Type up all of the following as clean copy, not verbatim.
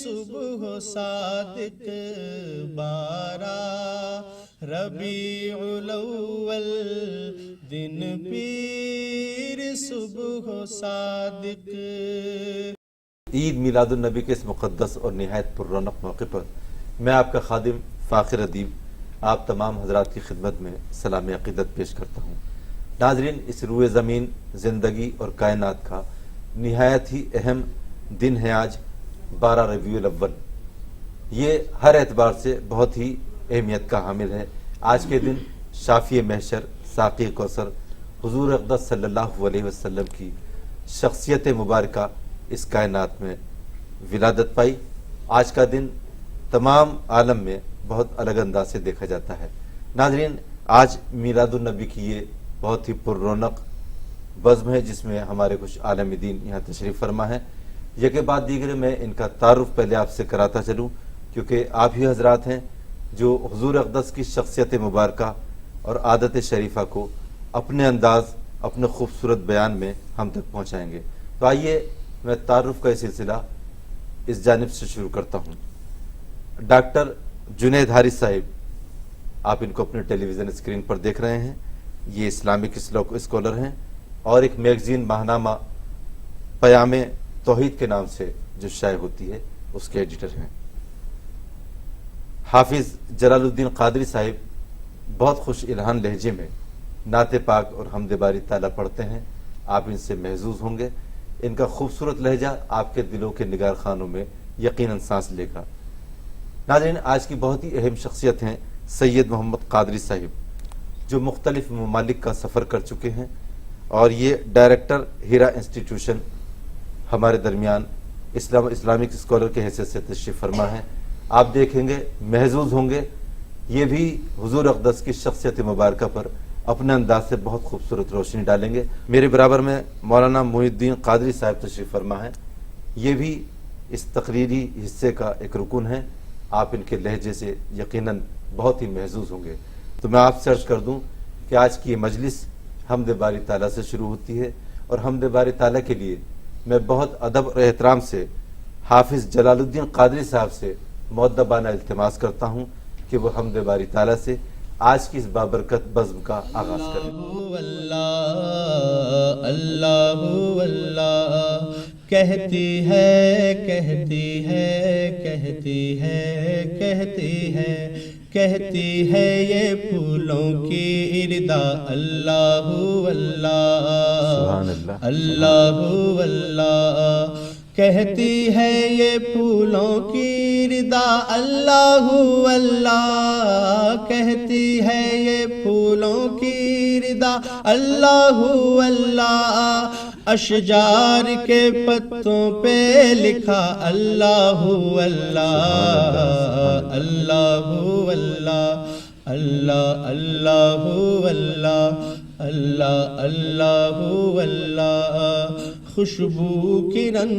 صبح صادق 12 ربیع الاول دن پیر صبح صادق۔ عید میلاد النبی کے اس مقدس اور نہایت پر رونق موقع پر میں آپ کا خادم فاخر ادیب آپ تمام حضرات کی خدمت میں سلام عقیدت پیش کرتا ہوں۔ ناظرین، اس روئے زمین زندگی اور کائنات کا نہایت ہی اہم دن ہے آج 12 ربیع الاول۔ یہ ہر اعتبار سے بہت ہی اہمیت کا حامل ہے۔ آج کے دن شافی محشر ساقی کوثر حضور اقدس صلی اللہ علیہ وسلم کی شخصیت مبارکہ اس کائنات میں ولادت پائی۔ آج کا دن تمام عالم میں بہت الگ انداز سے دیکھا جاتا ہے۔ ناظرین، آج میلاد النبی کی یہ بہت ہی پر رونق بزم ہے جس میں ہمارے کچھ عالم دین یہاں تشریف فرما ہے۔ یکے بعد دیگر میں ان کا تعارف پہلے آپ سے کراتا چلوں، کیونکہ آپ ہی حضرات ہیں جو حضور اقدس کی شخصیت مبارکہ اور عادت شریفہ کو اپنے انداز اپنے خوبصورت بیان میں ہم تک پہنچائیں گے۔ تو آئیے میں تعارف کا یہ سلسلہ اس جانب سے شروع کرتا ہوں۔ ڈاکٹر جنید حارث صاحب، آپ ان کو اپنے ٹیلی ویژن اسکرین پر دیکھ رہے ہیں۔ یہ اسلامک اسکالر ہیں اور ایک میگزین ماہنامہ پیام توحید کے نام سے جو شائع ہوتی ہے اس کے ایڈیٹر ہیں۔ حافظ جلال الدین قادری صاحب بہت خوش الہان لہجے میں نعت پاک اور حمد باری تعالیٰ پڑھتے ہیں۔ آپ ان سے محظوظ ہوں گے۔ ان کا خوبصورت لہجہ آپ کے دلوں کے نگار خانوں میں یقیناً سانس لے گا۔ ناظرین، آج کی بہت ہی اہم شخصیت ہیں سید محمد قادری صاحب، جو مختلف ممالک کا سفر کر چکے ہیں اور یہ ڈائریکٹر ہیرا انسٹیٹیوشن ہمارے درمیان اسلامک اسکالر کے حیثیت سے تشریف فرما ہے۔ آپ دیکھیں گے، محظوظ ہوں گے، یہ بھی حضور اقدس کی شخصیت مبارکہ پر اپنے انداز سے بہت خوبصورت روشنی ڈالیں گے۔ میرے برابر میں مولانا محی الدین قادری صاحب تشریف فرما ہے، یہ بھی اس تقریری حصے کا ایک رکن ہے۔ آپ ان کے لہجے سے یقیناً بہت ہی محظوظ ہوں گے۔ تو میں آپ سے عرض کر دوں کہ آج کی یہ مجلس حمد باری تعالیٰ سے شروع ہوتی ہے، اور حمد باری تعالیٰ کے لیے میں بہت ادب اور احترام سے حافظ جلال الدین قادری صاحب سے مؤدبانہ التماس کرتا ہوں کہ وہ حمد باری تعالیٰ سے آج کی اس بابرکت بزم کا آغاز کریں۔ اللہ اللہ اللہ کہتی ہے کہتی ہے کہتی ہے کہتی ہے کہتی ہے یہ پھولوں کی اردا اللہ اللہ سبحان اللہ اللہ اللہ کہتی ہے یہ پھولوں کی ردا اللہ اللہ کہتی ہے یہ پھولوں کی ردا اللہ اللہ اشجار کے پتوں پہ لکھا اللہ اللہ اللہ اللہ اللہ اللہ اللہ اللہ اللہ اللہ خوشبو کرن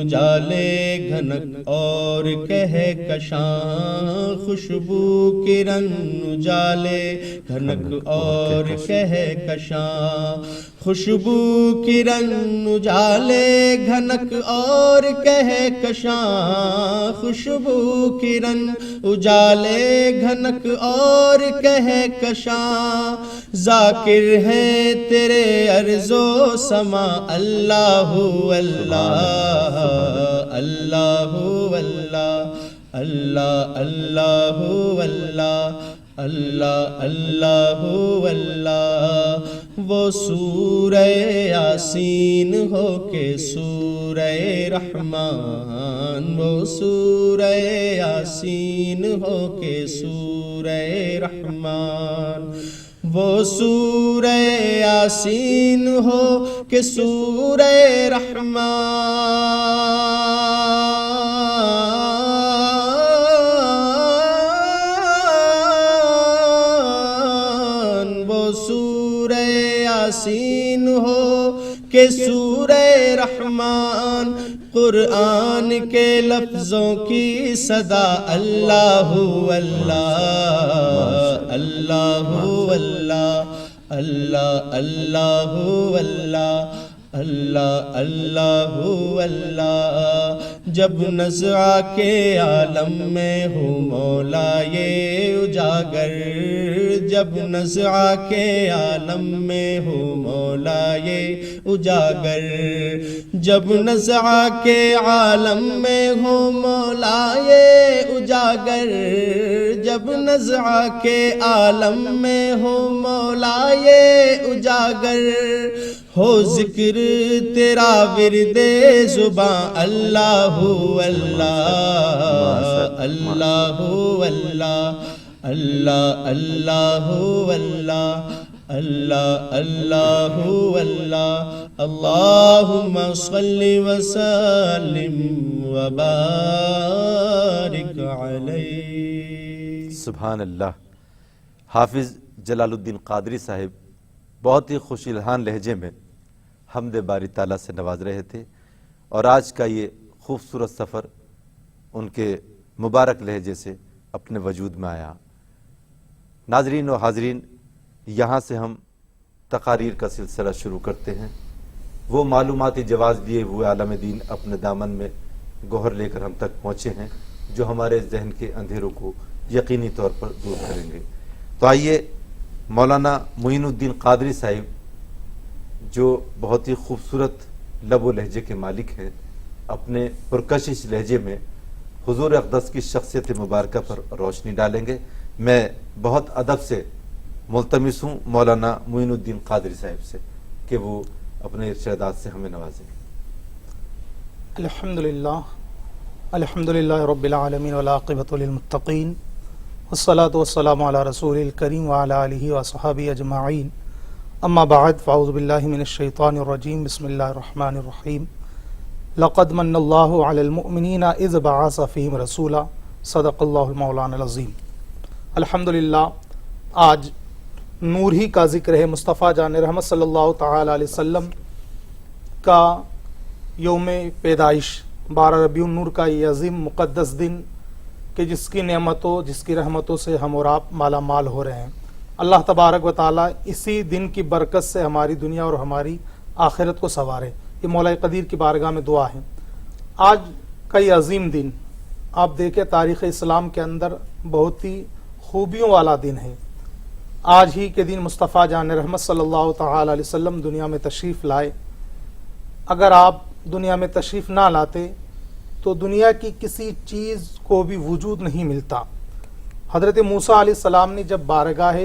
اجالے گھنک اور کہے کشاں خوشبو کرن اجالے گھنک اور کہے کشاں خوشبو کرن اجالے گھنک اور کہے کشاں خوشبو کرن اجالے گھنک اور کہے کشاں ذاکر ہے تیرے ارض و سما اللہ اللہ اللہ اللہ اللہ اللہ اللہ اللہ اللہ اللہ وہ سورہ یاسین ہو کے سورہ رحمان وہ سورہ یاسین ہو کے سورہ رحمان وہ سورہ یاسین ہو کہ سورہ رحمان وہ سورہ یاسین ہو کہ سورہ رحمان قرآن کے لفظوں کی صدا اللہ اللہ اللہ اللہ اللہ اللہ اللہ اللہ اللہ اللہ جب نزع کے عالم میں ہوں مولا یہ اجاگر، جب نزع کے عالم میں ہوں مولا یہ اجاگر، جب نزع کے عالم میں ہوں مولا یہ اجاگر، جب نزع کے عالم میں ہوں مولا یہ اجاگر، ہو ذکر تیرا ورد زباں اللہ اللہ اللہ اللہ اللہ اللہ اللہ اللہ اللہ اللہ اللہم صلی وسلم وبارک علیہ۔ سبحان اللہ۔ حافظ جلال الدین قادری صاحب بہت ہی خوش الحان لہجے میں حمد باری تعالیٰ سے نواز رہے تھے، اور آج کا یہ خوبصورت سفر ان کے مبارک لہجے سے اپنے وجود میں آیا۔ ناظرین و حاضرین، یہاں سے ہم تقاریر کا سلسلہ شروع کرتے ہیں۔ وہ معلوماتی جواز لیے ہوئے عالم دین اپنے دامن میں گوہر لے کر ہم تک پہنچے ہیں، جو ہمارے ذہن کے اندھیروں کو یقینی طور پر دور کریں گے۔ تو آئیے مولانا معین الدین قادری صاحب، جو بہت ہی خوبصورت لب و لہجے کے مالک ہیں، اپنے پرکشش لہجے میں حضور اقدس کی شخصیت مبارکہ پر روشنی ڈالیں گے۔ میں بہت ادب سے ملتمس ہوں مولانا معین الدین قادری صاحب سے کہ وہ اپنے ارشادات سے ہمیں نوازیں۔ الحمدللہ رب العالمین والعاقبۃ للمتقین والصلاة والسلام علی رسول الکریم وعلی آلہ وصحبہ اجمعین، اما بعد فاعوذ باللہ من الشیطان الرجیم، بسم اللہ الرحمن الرحیم۔ لقد من اللہ علی المؤمنین اذ بعث فیہم رسولا، صدق اللہ المولانا العظیم۔ الحمدللہ، آج نور ہی کا ذکر ہے۔ مصطفیٰ جان رحمت صلی اللہ تعالی علیہ وسلم کا یوم پیدائش 12 ربیع النور کا یہ عظیم مقدس دن کہ جس کی نعمتوں، جس کی رحمتوں سے ہم اور آپ مالا مال ہو رہے ہیں۔ اللہ تبارک و تعالیٰ اسی دن کی برکت سے ہماری دنیا اور ہماری آخرت کو سنوارے، یہ مولا قدیر کی بارگاہ میں دعا ہے۔ آج کا یہ عظیم دن آپ دیکھیں تاریخ اسلام کے اندر بہت ہی خوبیوں والا دن ہے۔ آج ہی کے دن مصطفیٰ جان رحمت صلی اللہ تعالی علیہ وسلم دنیا میں تشریف لائے۔ اگر آپ دنیا میں تشریف نہ لاتے تو دنیا کی کسی چیز کو بھی وجود نہیں ملتا۔ حضرت موسیٰ علیہ السلام نے جب بارگاہ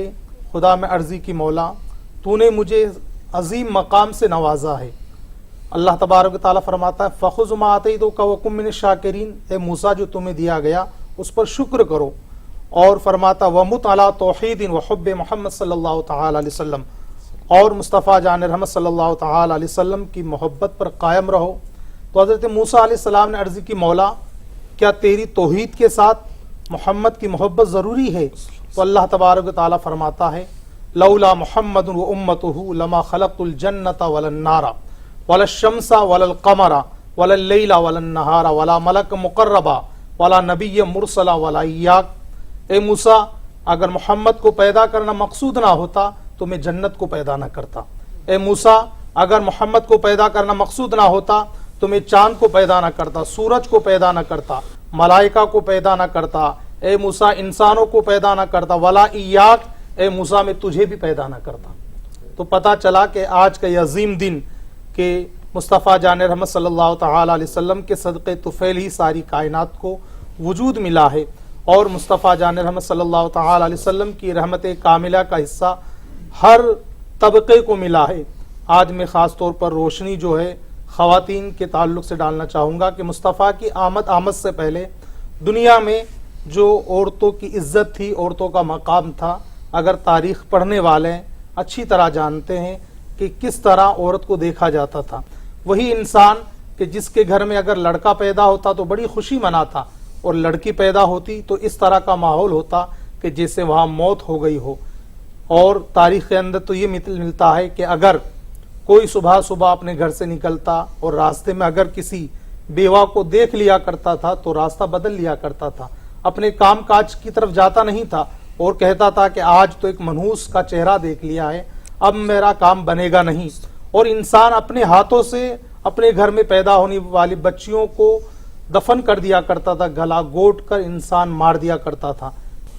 خدا میں عرضی کی، مولا تو نے مجھے عظیم مقام سے نوازا ہے، اللہ تبارک و تعالیٰ فرماتا ہے فخذ ما آتیتک وکن من الشاکرین، اے موسیٰ جو تمہیں دیا گیا اس پر شکر کرو، اور فرماتا ومت علی توحید وحب محمد صلی اللہ تعالی علیہ وسلم، اور مصطفیٰ جان رحمت صلی اللہ تعالی علیہ وسلم کی محبت پر قائم رہو۔ تو حضرت موسیٰ علیہ السلام نے عرض کی، مولا کیا تیری توحید کے ساتھ محمد کی محبت ضروری ہے؟ تو اللہ تبارک و تعالیٰ فرماتا ہے لولا محمد و امتہ لما خلقت الجنۃ ولا النار ولا الشمس ولا القمر ولا اللیل ولا النہار ولا ملک مقربا ولا نبی مرسلا ولا ایاک۔ اے موسیٰ، اگر محمد کو پیدا کرنا مقصود نہ ہوتا تو میں جنت کو پیدا نہ کرتا۔ اے موسیٰ، اگر محمد کو پیدا کرنا مقصود نہ ہوتا تو میں چاند کو پیدا نہ کرتا، سورج کو پیدا نہ کرتا، ملائکہ کو پیدا نہ کرتا، اے موسیٰ انسانوں کو پیدا نہ کرتا، ولا ایاک، اے موسیٰ میں تجھے بھی پیدا نہ کرتا۔ تو پتہ چلا کہ آج کا یہ عظیم دن کہ مصطفیٰ جان رحمت صلی اللہ تعالی علیہ وسلم کے صدقے طفیل ہی ساری کائنات کو وجود ملا ہے، اور مصطفیٰ جان رحمت صلی اللہ تعالی علیہ وسلم کی رحمت کاملہ کا حصہ ہر طبقے کو ملا ہے۔ آج میں خاص طور پر روشنی جو ہے خواتین کے تعلق سے ڈالنا چاہوں گا کہ مصطفیٰ کی آمد سے پہلے دنیا میں جو عورتوں کی عزت تھی، عورتوں کا مقام تھا، اگر تاریخ پڑھنے والے اچھی طرح جانتے ہیں کہ کس طرح عورت کو دیکھا جاتا تھا۔ وہی انسان کہ جس کے گھر میں اگر لڑکا پیدا ہوتا تو بڑی خوشی مناتا، اور لڑکی پیدا ہوتی تو اس طرح کا ماحول ہوتا کہ جیسے وہاں موت ہو گئی ہو۔ اور تاریخ کے اندر تو یہ ملتا ہے کہ اگر کوئی صبح اپنے گھر سے نکلتا اور راستے میں اگر کسی بیوہ کو دیکھ لیا کرتا تھا تو راستہ بدل لیا کرتا تھا، اپنے کام کاج کی طرف جاتا نہیں تھا، اور کہتا تھا کہ آج تو ایک منحوس کا چہرہ دیکھ لیا ہے، اب میرا کام بنے گا نہیں۔ اور انسان اپنے ہاتھوں سے اپنے گھر میں پیدا ہونے والی بچیوں کو دفن کر دیا کرتا تھا، گلا گھونٹ کر انسان مار دیا کرتا تھا۔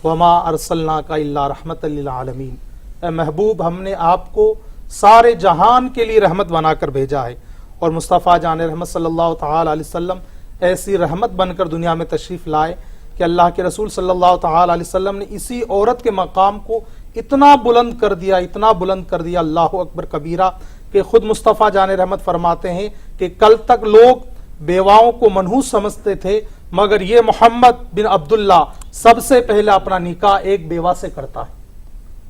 وما ارسلناک الا رحمت للعالمین، اے محبوب ہم نے آپ کو سارے جہان کے لیے رحمت بنا کر بھیجا ہے۔ اور مصطفیٰ جان رحمت صلی اللہ تعالی علیہ وسلم ایسی رحمت بن کر دنیا میں تشریف لائے کہ اللہ کے رسول صلی اللہ تعالی علیہ وسلم نے اسی عورت کے مقام کو اتنا بلند کر دیا، اتنا بلند کر دیا، اللہ اکبر کبیرہ، کہ خود مصطفیٰ جان رحمت فرماتے ہیں کہ کل تک لوگ بیواؤں کو منحوس سمجھتے تھے، مگر یہ محمد بن عبداللہ سب سے پہلے اپنا نکاح ایک بیوہ سے کرتا ہے۔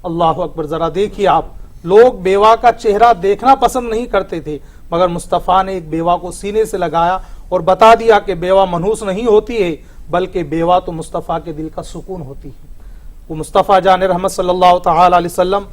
اللہ اکبر، ذرا دیکھیے آپ، لوگ بیوہ کا چہرہ دیکھنا پسند نہیں کرتے تھے، مگر مصطفیٰ نے ایک بیوہ کو سینے سے لگایا اور بتا دیا کہ بیوہ منحوس نہیں ہوتی ہے، بلکہ بیوہ تو مصطفیٰ کے دل کا سکون ہوتی ہے۔ وہ مصطفیٰ جان رحمت صلی اللہ تعالی علیہ وسلم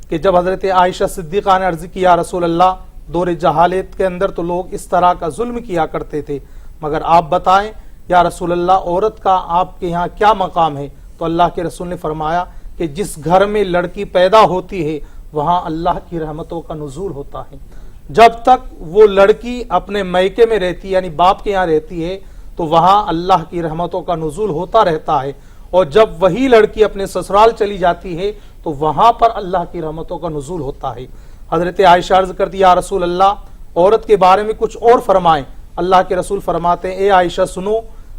کہ جب حضرت عائشہ صدیقہ نے عرض کیا رسول اللہ، دور جہالت کے اندر تو لوگ اس طرح کا ظلم کیا کرتے تھے، مگر آپ بتائیں یا رسول اللہ عورت کا آپ کے یہاں کیا مقام ہے؟ تو اللہ کے رسول نے فرمایا کہ جس گھر میں لڑکی پیدا ہوتی ہے وہاں اللہ کی رحمتوں کا نزول ہوتا ہے۔ جب تک وہ لڑکی اپنے میکے میں رہتی ہے، یعنی باپ کے یہاں رہتی ہے، تو وہاں اللہ کی رحمتوں کا نزول ہوتا رہتا ہے، اور جب وہی لڑکی اپنے سسرال چلی جاتی ہے تو وہاں پر اللہ کی رحمتوں کا نزول ہوتا ہے۔ حضرت عائشہ عرض کرتی یا رسول اللہ عورت کے بارے میں کچھ اور فرمائیں۔ اللہ کے رسول فرماتے ہیں اے عائشہ سنو،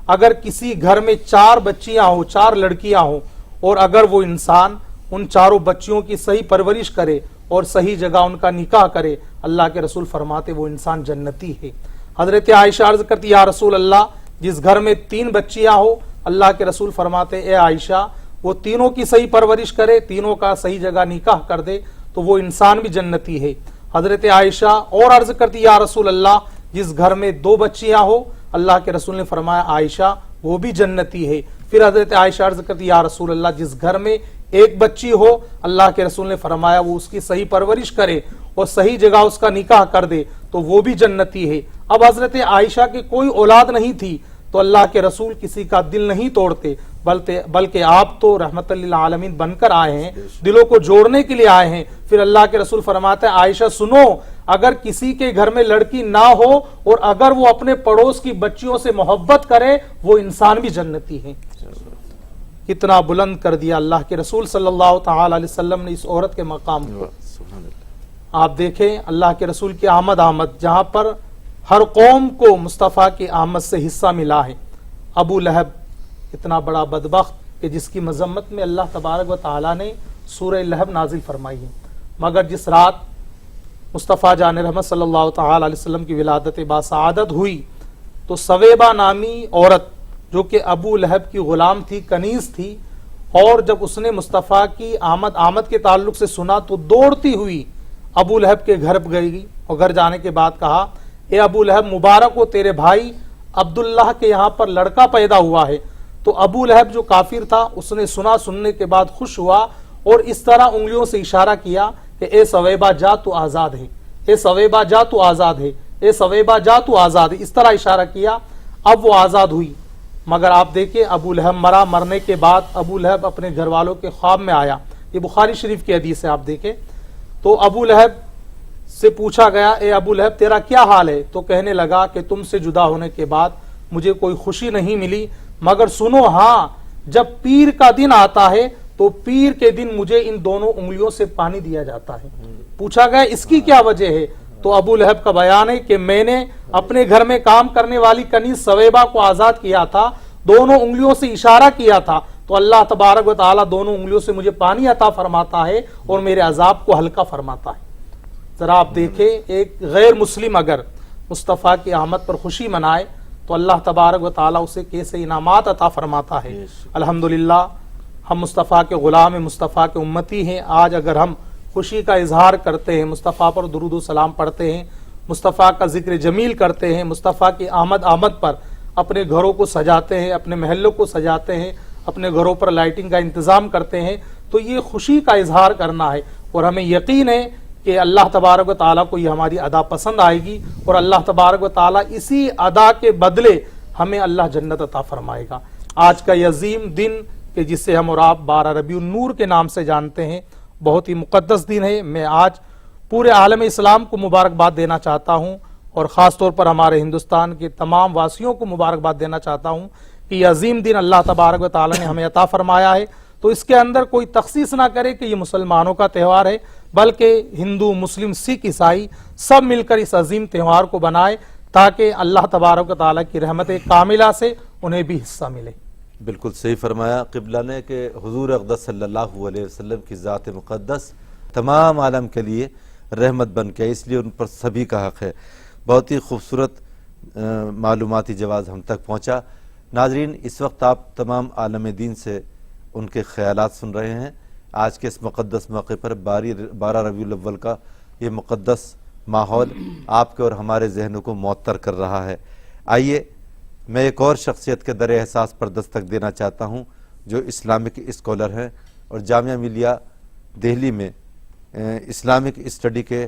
اگر کسی گھر میں 4 بچیاں ہوں، 4 لڑکیاں ہوں، اور اگر وہ انسان ان چاروں بچیوں کی صحیح پرورش کرے اور صحیح جگہ ان کا نکاح کرے، اللہ کے رسول فرماتے وہ انسان جنتی ہے۔ حضرت عائشہ عرض کرتی یا رسول اللہ جس گھر میں 3 بچیاں ہو، اللہ کے رسول فرماتے اے عائشہ وہ تینوں کی صحیح پرورش کرے، تینوں کا صحیح جگہ نکاح کر دے تو وہ انسان بھی جنتی ہے۔ حضرت عائشہ اور عرض کرتی یا رسول اللہ جس گھر میں 2 بچیاں ہو، اللہ کے رسول نے فرمایا عائشہ وہ بھی جنتی ہے۔ پھر حضرت عائشہ عرض کرتی یا رسول اللہ جس گھر میں 1 بچی ہو، اللہ کے رسول نے فرمایا وہ اس کی صحیح پرورش کرے اور صحیح جگہ اس کا نکاح کر دے تو وہ بھی جنتی ہے۔ اب حضرت عائشہ کی کوئی اولاد نہیں تھی تو اللہ کے رسول کسی کا دل نہیں توڑتے، بلکہ آپ تو رحمت للعالمین بن کر آئے ہیں، دلوں کو جوڑنے کے لیے آئے ہیں۔ پھر اللہ کے رسول فرماتے ہیں عائشہ سنو، اگر کسی کے گھر میں لڑکی نہ ہو اور اگر وہ اپنے پڑوس کی بچیوں سے محبت کرے وہ انسان بھی جنتی ہے۔ کتنا بلند کر دیا اللہ کے رسول صلی اللہ تعالی علیہ وسلم نے اس عورت کے مقام کو۔ آپ دیکھیں اللہ کے رسول کی آمد جہاں پر ہر قوم کو مصطفیٰ کی آمد سے حصہ ملا ہے۔ ابو لہب اتنا بڑا بدبخت کہ جس کی مذمت میں اللہ تبارک و تعالی نے سورہ لہب نازل فرمائی ہے، مگر جس رات مصطفیٰ جان رحمت صلی اللہ تعالی علیہ وسلم کی ولادت باسعادت ہوئی تو سویبہ نامی عورت جو کہ ابو لہب کی غلام تھی، کنیز تھی، اور جب اس نے مصطفیٰ کی آمد کے تعلق سے سنا تو دوڑتی ہوئی ابو لہب کے گھر گئی، اور گھر جانے کے بعد کہا اے ابو لہب مبارک ہو تیرے بھائی عبداللہ کے یہاں پر لڑکا پیدا ہوا ہے۔ تو ابو لہب جو کافر تھا اس نے سننے کے بعد خوش ہوا اور اس طرح انگلیوں سے اشارہ کیا کہ اے سویبہ جا تو آزاد ہے، اے سویبہ جا تو آزاد ہے، اے سویبہ جا تو آزاد ہے، اس طرح اشارہ کیا۔ اب وہ آزاد ہوئی، مگر آپ دیکھیں ابو لہب مرنے کے بعد ابو لہب اپنے گھر والوں کے خواب میں آیا، یہ بخاری شریف کی حدیث ہے، آپ دیکھیں تو ابو لہب سے پوچھا گیا اے ابو لہب تیرا کیا حال ہے؟ تو کہنے لگا کہ تم سے جدا ہونے کے بعد مجھے کوئی خوشی نہیں ملی، مگر سنو ہاں جب پیر کا دن آتا ہے تو پیر کے دن مجھے ان دونوں انگلیوں سے پانی دیا جاتا ہے۔ پوچھا گیا اس کی کیا وجہ ہے؟ تو ابو لہب کا بیان ہے کہ میں نے اپنے گھر میں کام کرنے والی کنیز سویبہ کو آزاد کیا تھا، دونوں انگلیوں سے اشارہ کیا تھا تو اللہ تبارک و تعالی دونوں انگلیوں سے مجھے پانی عطا فرماتا ہے اور میرے عذاب کو ہلکا فرماتا ہے۔ ذرا آپ دیکھیں ایک غیر مسلم اگر مصطفیٰ کی آمد پر خوشی منائے تو اللہ تبارک و تعالی اسے کیسے انعامات عطا فرماتا ہے۔ الحمدللہ ہم مصطفیٰ کے غلام، مصطفیٰ کے امتی ہیں۔ آج اگر ہم خوشی کا اظہار کرتے ہیں، مصطفیٰ پر درود و سلام پڑھتے ہیں، مصطفیٰ کا ذکر جمیل کرتے ہیں، مصطفیٰ کی آمد پر اپنے گھروں کو سجاتے ہیں، اپنے محلوں کو سجاتے ہیں، اپنے گھروں پر لائٹنگ کا انتظام کرتے ہیں، تو یہ خوشی کا اظہار کرنا ہے، اور ہمیں یقین ہے کہ اللہ تبارک و تعالیٰ کو یہ ہماری ادا پسند آئے گی، اور اللہ تبارک و تعالیٰ اسی ادا کے بدلے ہمیں اللہ جنت عطا فرمائے گا۔ آج کا یہ عظیم دن کہ جسے ہم اور آپ 12 ربیع النور کے نام سے جانتے ہیں، بہت ہی مقدس دن ہے۔ میں آج پورے عالم اسلام کو مبارکباد دینا چاہتا ہوں، اور خاص طور پر ہمارے ہندوستان کے تمام واسیوں کو مبارکباد دینا چاہتا ہوں کہ یہ عظیم دن اللہ تبارک و تعالی نے ہمیں عطا فرمایا ہے، تو اس کے اندر کوئی تخصیص نہ کرے کہ یہ مسلمانوں کا تہوار ہے، بلکہ ہندو، مسلم، سکھ، عیسائی سب مل کر اس عظیم تہوار کو بنائے تاکہ اللہ تبارک و تعالی کی رحمت کاملہ سے انہیں بھی حصہ ملے۔ بالکل صحیح فرمایا قبلہ نے کہ حضور اقدس صلی اللہ علیہ وسلم کی ذات مقدس تمام عالم کے لیے رحمت بن کے، اس لیے ان پر سبھی کا حق ہے۔ بہت ہی خوبصورت معلوماتی جواز ہم تک پہنچا۔ ناظرین، اس وقت آپ تمام عالم دین سے ان کے خیالات سن رہے ہیں۔ آج کے اس مقدس موقع پر 12 ربیع الاول کا یہ مقدس ماحول آپ کے اور ہمارے ذہنوں کو معطر کر رہا ہے۔ آئیے میں ایک اور شخصیت کے در احساس پر دستک دینا چاہتا ہوں جو اسلامک اسکالر ہیں اور جامعہ ملیہ دہلی میں اسلامک اسٹڈی کے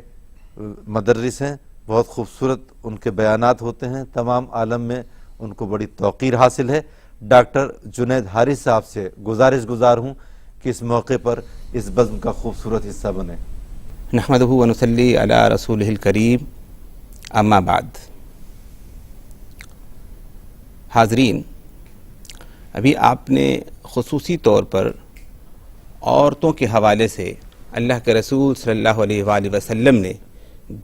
مدرس ہیں۔ بہت خوبصورت ان کے بیانات ہوتے ہیں، تمام عالم میں ان کو بڑی توقیر حاصل ہے۔ ڈاکٹر جنید حارث صاحب سے گزارش گزار ہوں کہ اس موقع پر اس بزم کا خوبصورت حصہ بنے۔ نحمدہ و نصلی علی رسولہ الکریم، اما بعد۔ حاضرین، ابھی آپ نے خصوصی طور پر عورتوں کے حوالے سے اللہ کے رسول صلی اللہ علیہ وآلہ وسلم نے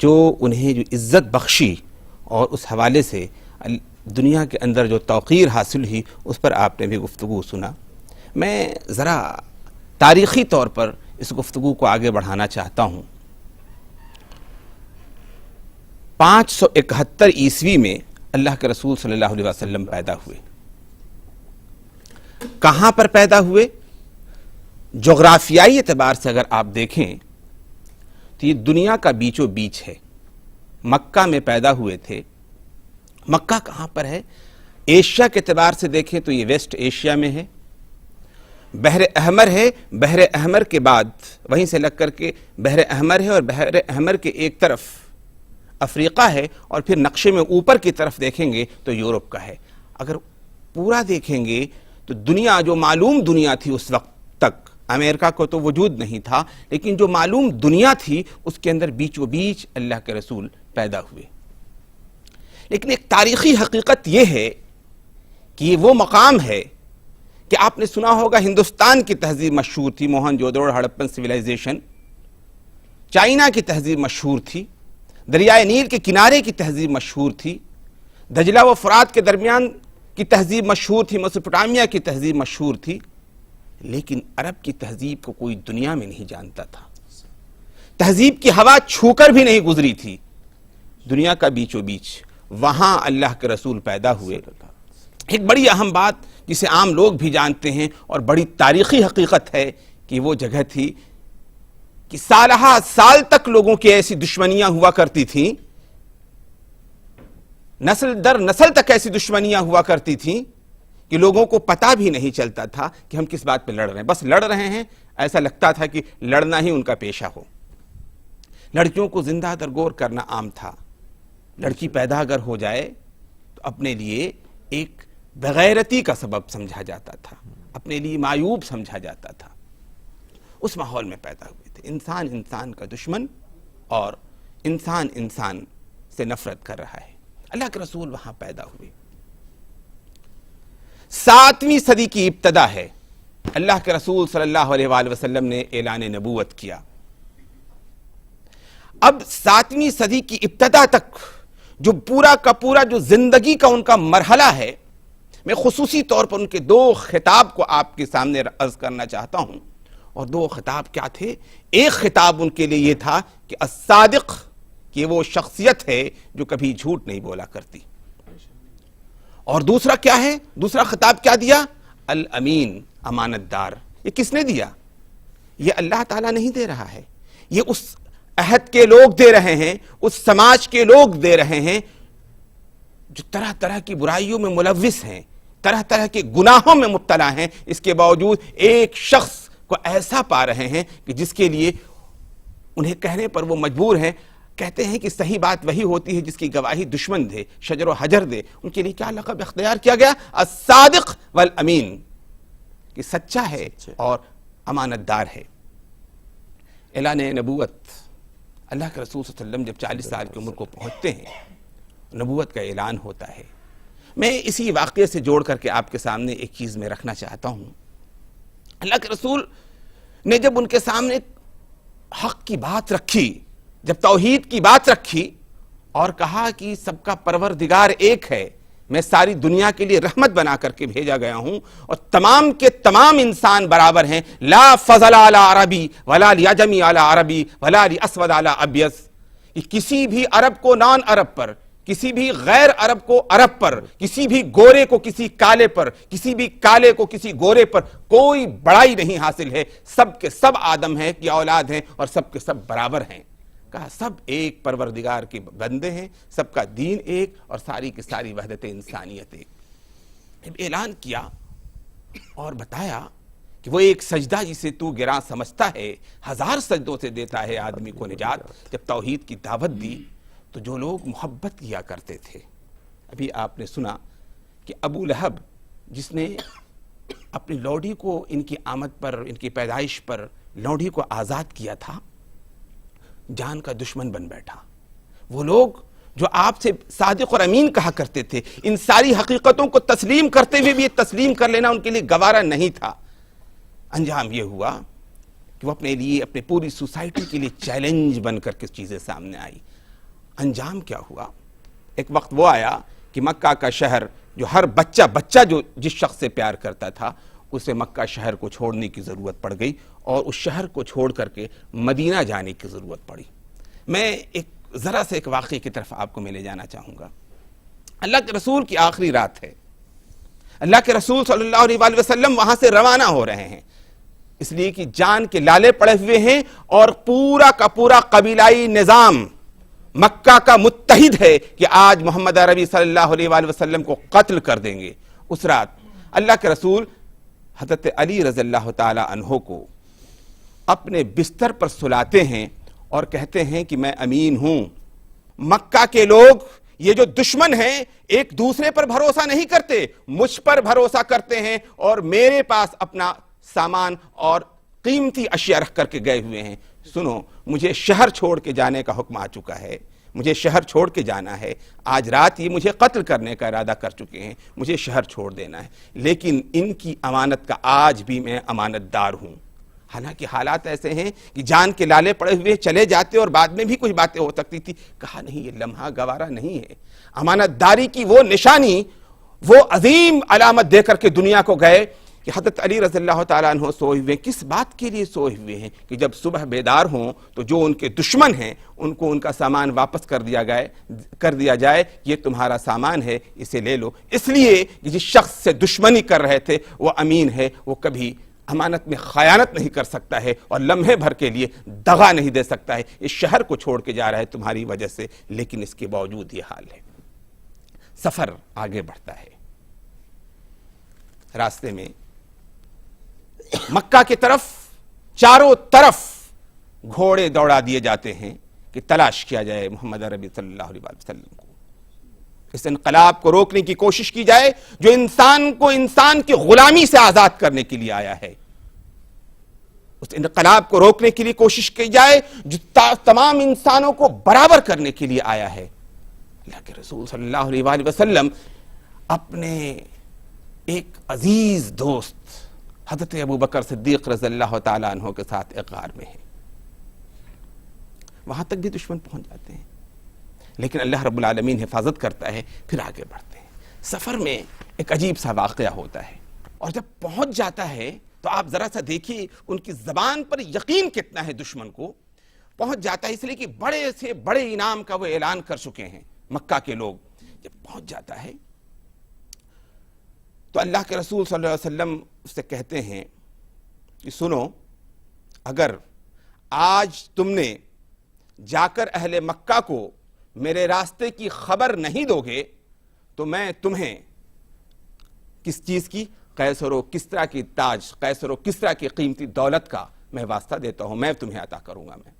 جو انہیں جو عزت بخشی اور اس حوالے سے دنیا کے اندر جو توقیر حاصل ہوئی اس پر آپ نے بھی گفتگو سنا۔ میں ذرا تاریخی طور پر اس گفتگو کو آگے بڑھانا چاہتا ہوں۔ 571 عیسوی میں اللہ کے رسول صلی اللہ علیہ وسلم پیدا ہوئے۔ کہاں پر پیدا ہوئے؟ جغرافیائی اعتبار سے اگر آپ دیکھیں تو یہ دنیا کا بیچو بیچ ہے۔ مکہ میں پیدا ہوئے تھے۔ مکہ کہاں پر ہے؟ ایشیا کے اعتبار سے دیکھیں تو یہ ویسٹ ایشیا میں ہے۔ بحر احمر ہے، بحر احمر کے بعد وہیں سے لگ کر کے بحر احمر ہے، اور بحر احمر کے ایک طرف افریقہ ہے، اور پھر نقشے میں اوپر کی طرف دیکھیں گے تو یورپ کا ہے۔ اگر پورا دیکھیں گے تو دنیا جو معلوم دنیا تھی اس وقت تک، امریکہ کو تو وجود نہیں تھا، لیکن جو معلوم دنیا تھی اس کے اندر بیچو بیچ اللہ کے رسول پیدا ہوئے۔ لیکن ایک تاریخی حقیقت یہ ہے کہ یہ وہ مقام ہے کہ آپ نے سنا ہوگا ہندوستان کی تہذیب مشہور تھی، موہن جودڑو ہڑپن سویلائزیشن، چائنا کی تہذیب مشہور تھی، دریائے نیل کے کنارے کی تہذیب مشہور تھی، دجلہ و فرات کے درمیان کی تہذیب مشہور تھی، میسوپوٹامیہ کی تہذیب مشہور تھی، لیکن عرب کی تہذیب کو کوئی دنیا میں نہیں جانتا تھا۔ تہذیب کی ہوا چھو کر بھی نہیں گزری تھی۔ دنیا کا بیچو بیچ وہاں اللہ کے رسول پیدا ہوئے۔ ایک بڑی اہم بات جسے عام لوگ بھی جانتے ہیں اور بڑی تاریخی حقیقت ہے کہ وہ جگہ تھی کہ سالہ سال تک لوگوں کی ایسی دشمنیاں ہوا کرتی تھیں، نسل در نسل تک ایسی دشمنیاں ہوا کرتی تھیں کہ لوگوں کو پتہ بھی نہیں چلتا تھا کہ ہم کس بات پہ لڑ رہے ہیں، بس لڑ رہے ہیں، ایسا لگتا تھا کہ لڑنا ہی ان کا پیشہ ہو۔ لڑکیوں کو زندہ درگور کرنا عام تھا۔ لڑکی پیدا اگر ہو جائے تو اپنے لیے ایک بغیرتی کا سبب سمجھا جاتا تھا، اپنے لیے معیوب سمجھا جاتا تھا۔ اس ماحول میں پیدا ہوئے تھے۔ انسان انسان کا دشمن اور انسان انسان سے نفرت کر رہا ہے۔ اللہ کے رسول وہاں پیدا ہوئے۔ 7ویں صدی کی ابتدا ہے۔ اللہ کے رسول صلی اللہ علیہ وآلہ وسلم نے اعلان نبوت کیا۔ اب 7ویں صدی کی ابتدا تک جو پورا کا پورا جو زندگی کا ان کا مرحلہ ہے، میں خصوصی طور پر ان کے 2 خطاب کو آپ کے سامنے عرض کرنا چاہتا ہوں۔ اور 2 خطاب کیا تھے؟ ایک خطاب ان کے لیے یہ تھا کہ الصادق، کہ وہ شخصیت ہے جو کبھی جھوٹ نہیں بولا کرتی، اور دوسرا کیا ہے؟ دوسرا خطاب کیا دیا؟ الامین، امانت دار۔ یہ کس نے دیا؟ یہ اللہ تعالیٰ نہیں دے رہا ہے، یہ اس عہد کے لوگ دے رہے ہیں، اس سماج کے لوگ دے رہے ہیں جو طرح طرح کی برائیوں میں ملوث ہیں، طرح طرح کے گناہوں میں مبتلا ہیں، اس کے باوجود ایک شخص کو ایسا پا رہے ہیں کہ جس کے لیے انہیں کہنے پر وہ مجبور ہیں۔ کہتے ہیں کہ صحیح بات وہی ہوتی ہے جس کی گواہی دشمن دے، شجر و حجر دے۔ ان کے لیے کیا لقب اختیار کیا گیا؟ الصادق والامین، کہ سچا ہے اور امانت دار ہے۔ اعلان نبوت، اللہ کے رسول صلی اللہ علیہ وسلم جب 40 سال کی عمر کو پہنچتے ہیں نبوت کا اعلان ہوتا ہے۔ میں اسی واقعے سے جوڑ کر کے آپ کے سامنے ایک چیز میں رکھنا چاہتا ہوں۔ اللہ کے رسول نے جب ان کے سامنے حق کی بات رکھی، جب توحید کی بات رکھی اور کہا کہ سب کا پروردگار ایک ہے، میں ساری دنیا کے لیے رحمت بنا کر کے بھیجا گیا ہوں اور تمام کے تمام انسان برابر ہیں، لا فضل علی عربی ولا لیجمی علی عربی ولا لاسود علی ابیض، کہ کسی بھی عرب کو نان عرب پر، کسی بھی غیر عرب کو عرب پر، کسی بھی گورے کو کسی کالے پر، کسی بھی کالے کو کسی گورے پر کوئی بڑائی نہیں حاصل ہے، سب کے سب آدم ہیں کی اولاد ہیں اور سب کے سب برابر ہیں۔ کہا سب ایک پروردگار کے بندے ہیں، سب کا دین ایک اور ساری کی ساری وحدت انسانیت ایک۔ اعلان کیا اور بتایا کہ وہ ایک سجدہ جسے تو گراں سمجھتا ہے 1000 سجدوں سے دیتا ہے آدمی کو نجات۔ جب توحید کی دعوت دی تو جو لوگ محبت کیا کرتے تھے، ابھی آپ نے سنا کہ ابو لہب جس نے اپنی لوڈی کو ان کی آمد پر، ان کی پیدائش پر لوڈی کو آزاد کیا تھا، جان کا دشمن بن بیٹھا۔ وہ لوگ جو آپ سے صادق اور امین کہا کرتے تھے، ان ساری حقیقتوں کو تسلیم کرتے ہوئے بھی یہ تسلیم کر لینا ان کے لیے گوارا نہیں تھا۔ انجام یہ ہوا کہ وہ اپنے لیے، اپنے پوری سوسائٹی کے لیے چیلنج بن کر کے چیزیں سامنے آئی۔ انجام کیا ہوا؟ ایک وقت وہ آیا کہ مکہ کا شہر جو ہر بچہ جو جس شخص سے پیار کرتا تھا، اسے مکہ شہر کو چھوڑنے کی ضرورت پڑ گئی اور اس شہر کو چھوڑ کر کے مدینہ جانے کی ضرورت پڑی۔ میں ذرا سے ایک واقعے کی طرف آپ کو میں لے جانا چاہوں گا۔ اللہ کے رسول کی آخری رات ہے، اللہ کے رسول صلی اللہ علیہ وآلہ وسلم وہاں سے روانہ ہو رہے ہیں، اس لیے کہ جان کے لالے پڑے ہوئے ہیں اور پورا کا پورا قبیلائی نظام مکہ کا متحد ہے کہ آج محمد عربی صلی اللہ علیہ وآلہ وسلم کو قتل کر دیں گے۔ اس رات اللہ کے رسول حضرت علی رضی اللہ تعالی عنہ کو اپنے بستر پر سلاتے ہیں اور کہتے ہیں کہ میں امین ہوں، مکہ کے لوگ یہ جو دشمن ہیں ایک دوسرے پر بھروسہ نہیں کرتے، مجھ پر بھروسہ کرتے ہیں اور میرے پاس اپنا سامان اور قیمتی اشیاء رکھ کر کے گئے ہوئے ہیں۔ سنو، مجھے شہر چھوڑ کے جانے کا حکم آ چکا ہے، مجھے شہر چھوڑ کے جانا ہے، آج رات یہ مجھے قتل کرنے کا ارادہ کر چکے ہیں، مجھے شہر چھوڑ دینا ہے، لیکن ان کی امانت کا آج بھی میں امانت دار ہوں۔ حالانکہ حالات ایسے ہیں کہ جان کے لالے پڑے ہوئے چلے جاتے اور بعد میں بھی کچھ باتیں ہو سکتی تھی۔ کہا نہیں، یہ لمحہ گوارا نہیں ہے۔ امانت داری کی وہ نشانی، وہ عظیم علامت دے کر کے دنیا کو گئے کہ حضرت علی رضی اللہ تعالیٰ عنہ سوئے ہوئے، کس بات کے لیے سوئے ہوئے ہیں کہ جب صبح بیدار ہوں تو جو ان کے دشمن ہیں ان کو ان کا سامان واپس کر دیا جائے، یہ تمہارا سامان ہے، اسے لے لو۔ اس لیے کہ جس شخص سے دشمنی کر رہے تھے وہ امین ہے، وہ کبھی امانت میں خیانت نہیں کر سکتا ہے اور لمحے بھر کے لیے دغا نہیں دے سکتا ہے۔ اس شہر کو چھوڑ کے جا رہا ہے تمہاری وجہ سے، لیکن اس کے باوجود یہ حال ہے۔ سفر آگے بڑھتا ہے، راستے میں مکہ کی طرف چاروں طرف گھوڑے دوڑا دیے جاتے ہیں کہ تلاش کیا جائے محمد عربی صلی اللہ علیہ وسلم کو، اس انقلاب کو روکنے کی کوشش کی جائے جو انسان کو انسان کی غلامی سے آزاد کرنے کے لیے آیا ہے، اس انقلاب کو روکنے کے لیے کوشش کی جائے جو تمام انسانوں کو برابر کرنے کے لیے آیا ہے۔ اللہ کے رسول صلی اللہ علیہ وآلہ وسلم اپنے ایک عزیز دوست حضرت ابو بکر صدیق رضی اللہ تعالیٰ عنہ کے ساتھ ایک غار میں ہیں، وہاں تک بھی دشمن پہنچ جاتے ہیں لیکن اللہ رب العالمین حفاظت کرتا ہے، پھر آگے بڑھتے ہیں۔ سفر میں ایک عجیب سا واقعہ ہوتا ہے اور جب پہنچ جاتا ہے تو آپ ذرا سا دیکھیے ان کی زبان پر یقین کتنا ہے دشمن کو۔ پہنچ جاتا ہے اس لیے کہ بڑے سے بڑے انعام کا وہ اعلان کر چکے ہیں مکہ کے لوگ۔ جب پہنچ جاتا ہے تو اللہ کے رسول صلی اللہ علیہ وسلم اس سے کہتے ہیں کہ سنو، اگر آج تم نے جا کر اہل مکہ کو میرے راستے کی خبر نہیں دو گے تو میں تمہیں کس چیز کی، قیصر و کسریٰ کی تاج، قیصر و کسریٰ کی قیمتی دولت کا میں واسطہ دیتا ہوں، میں تمہیں عطا کروں گا۔ میں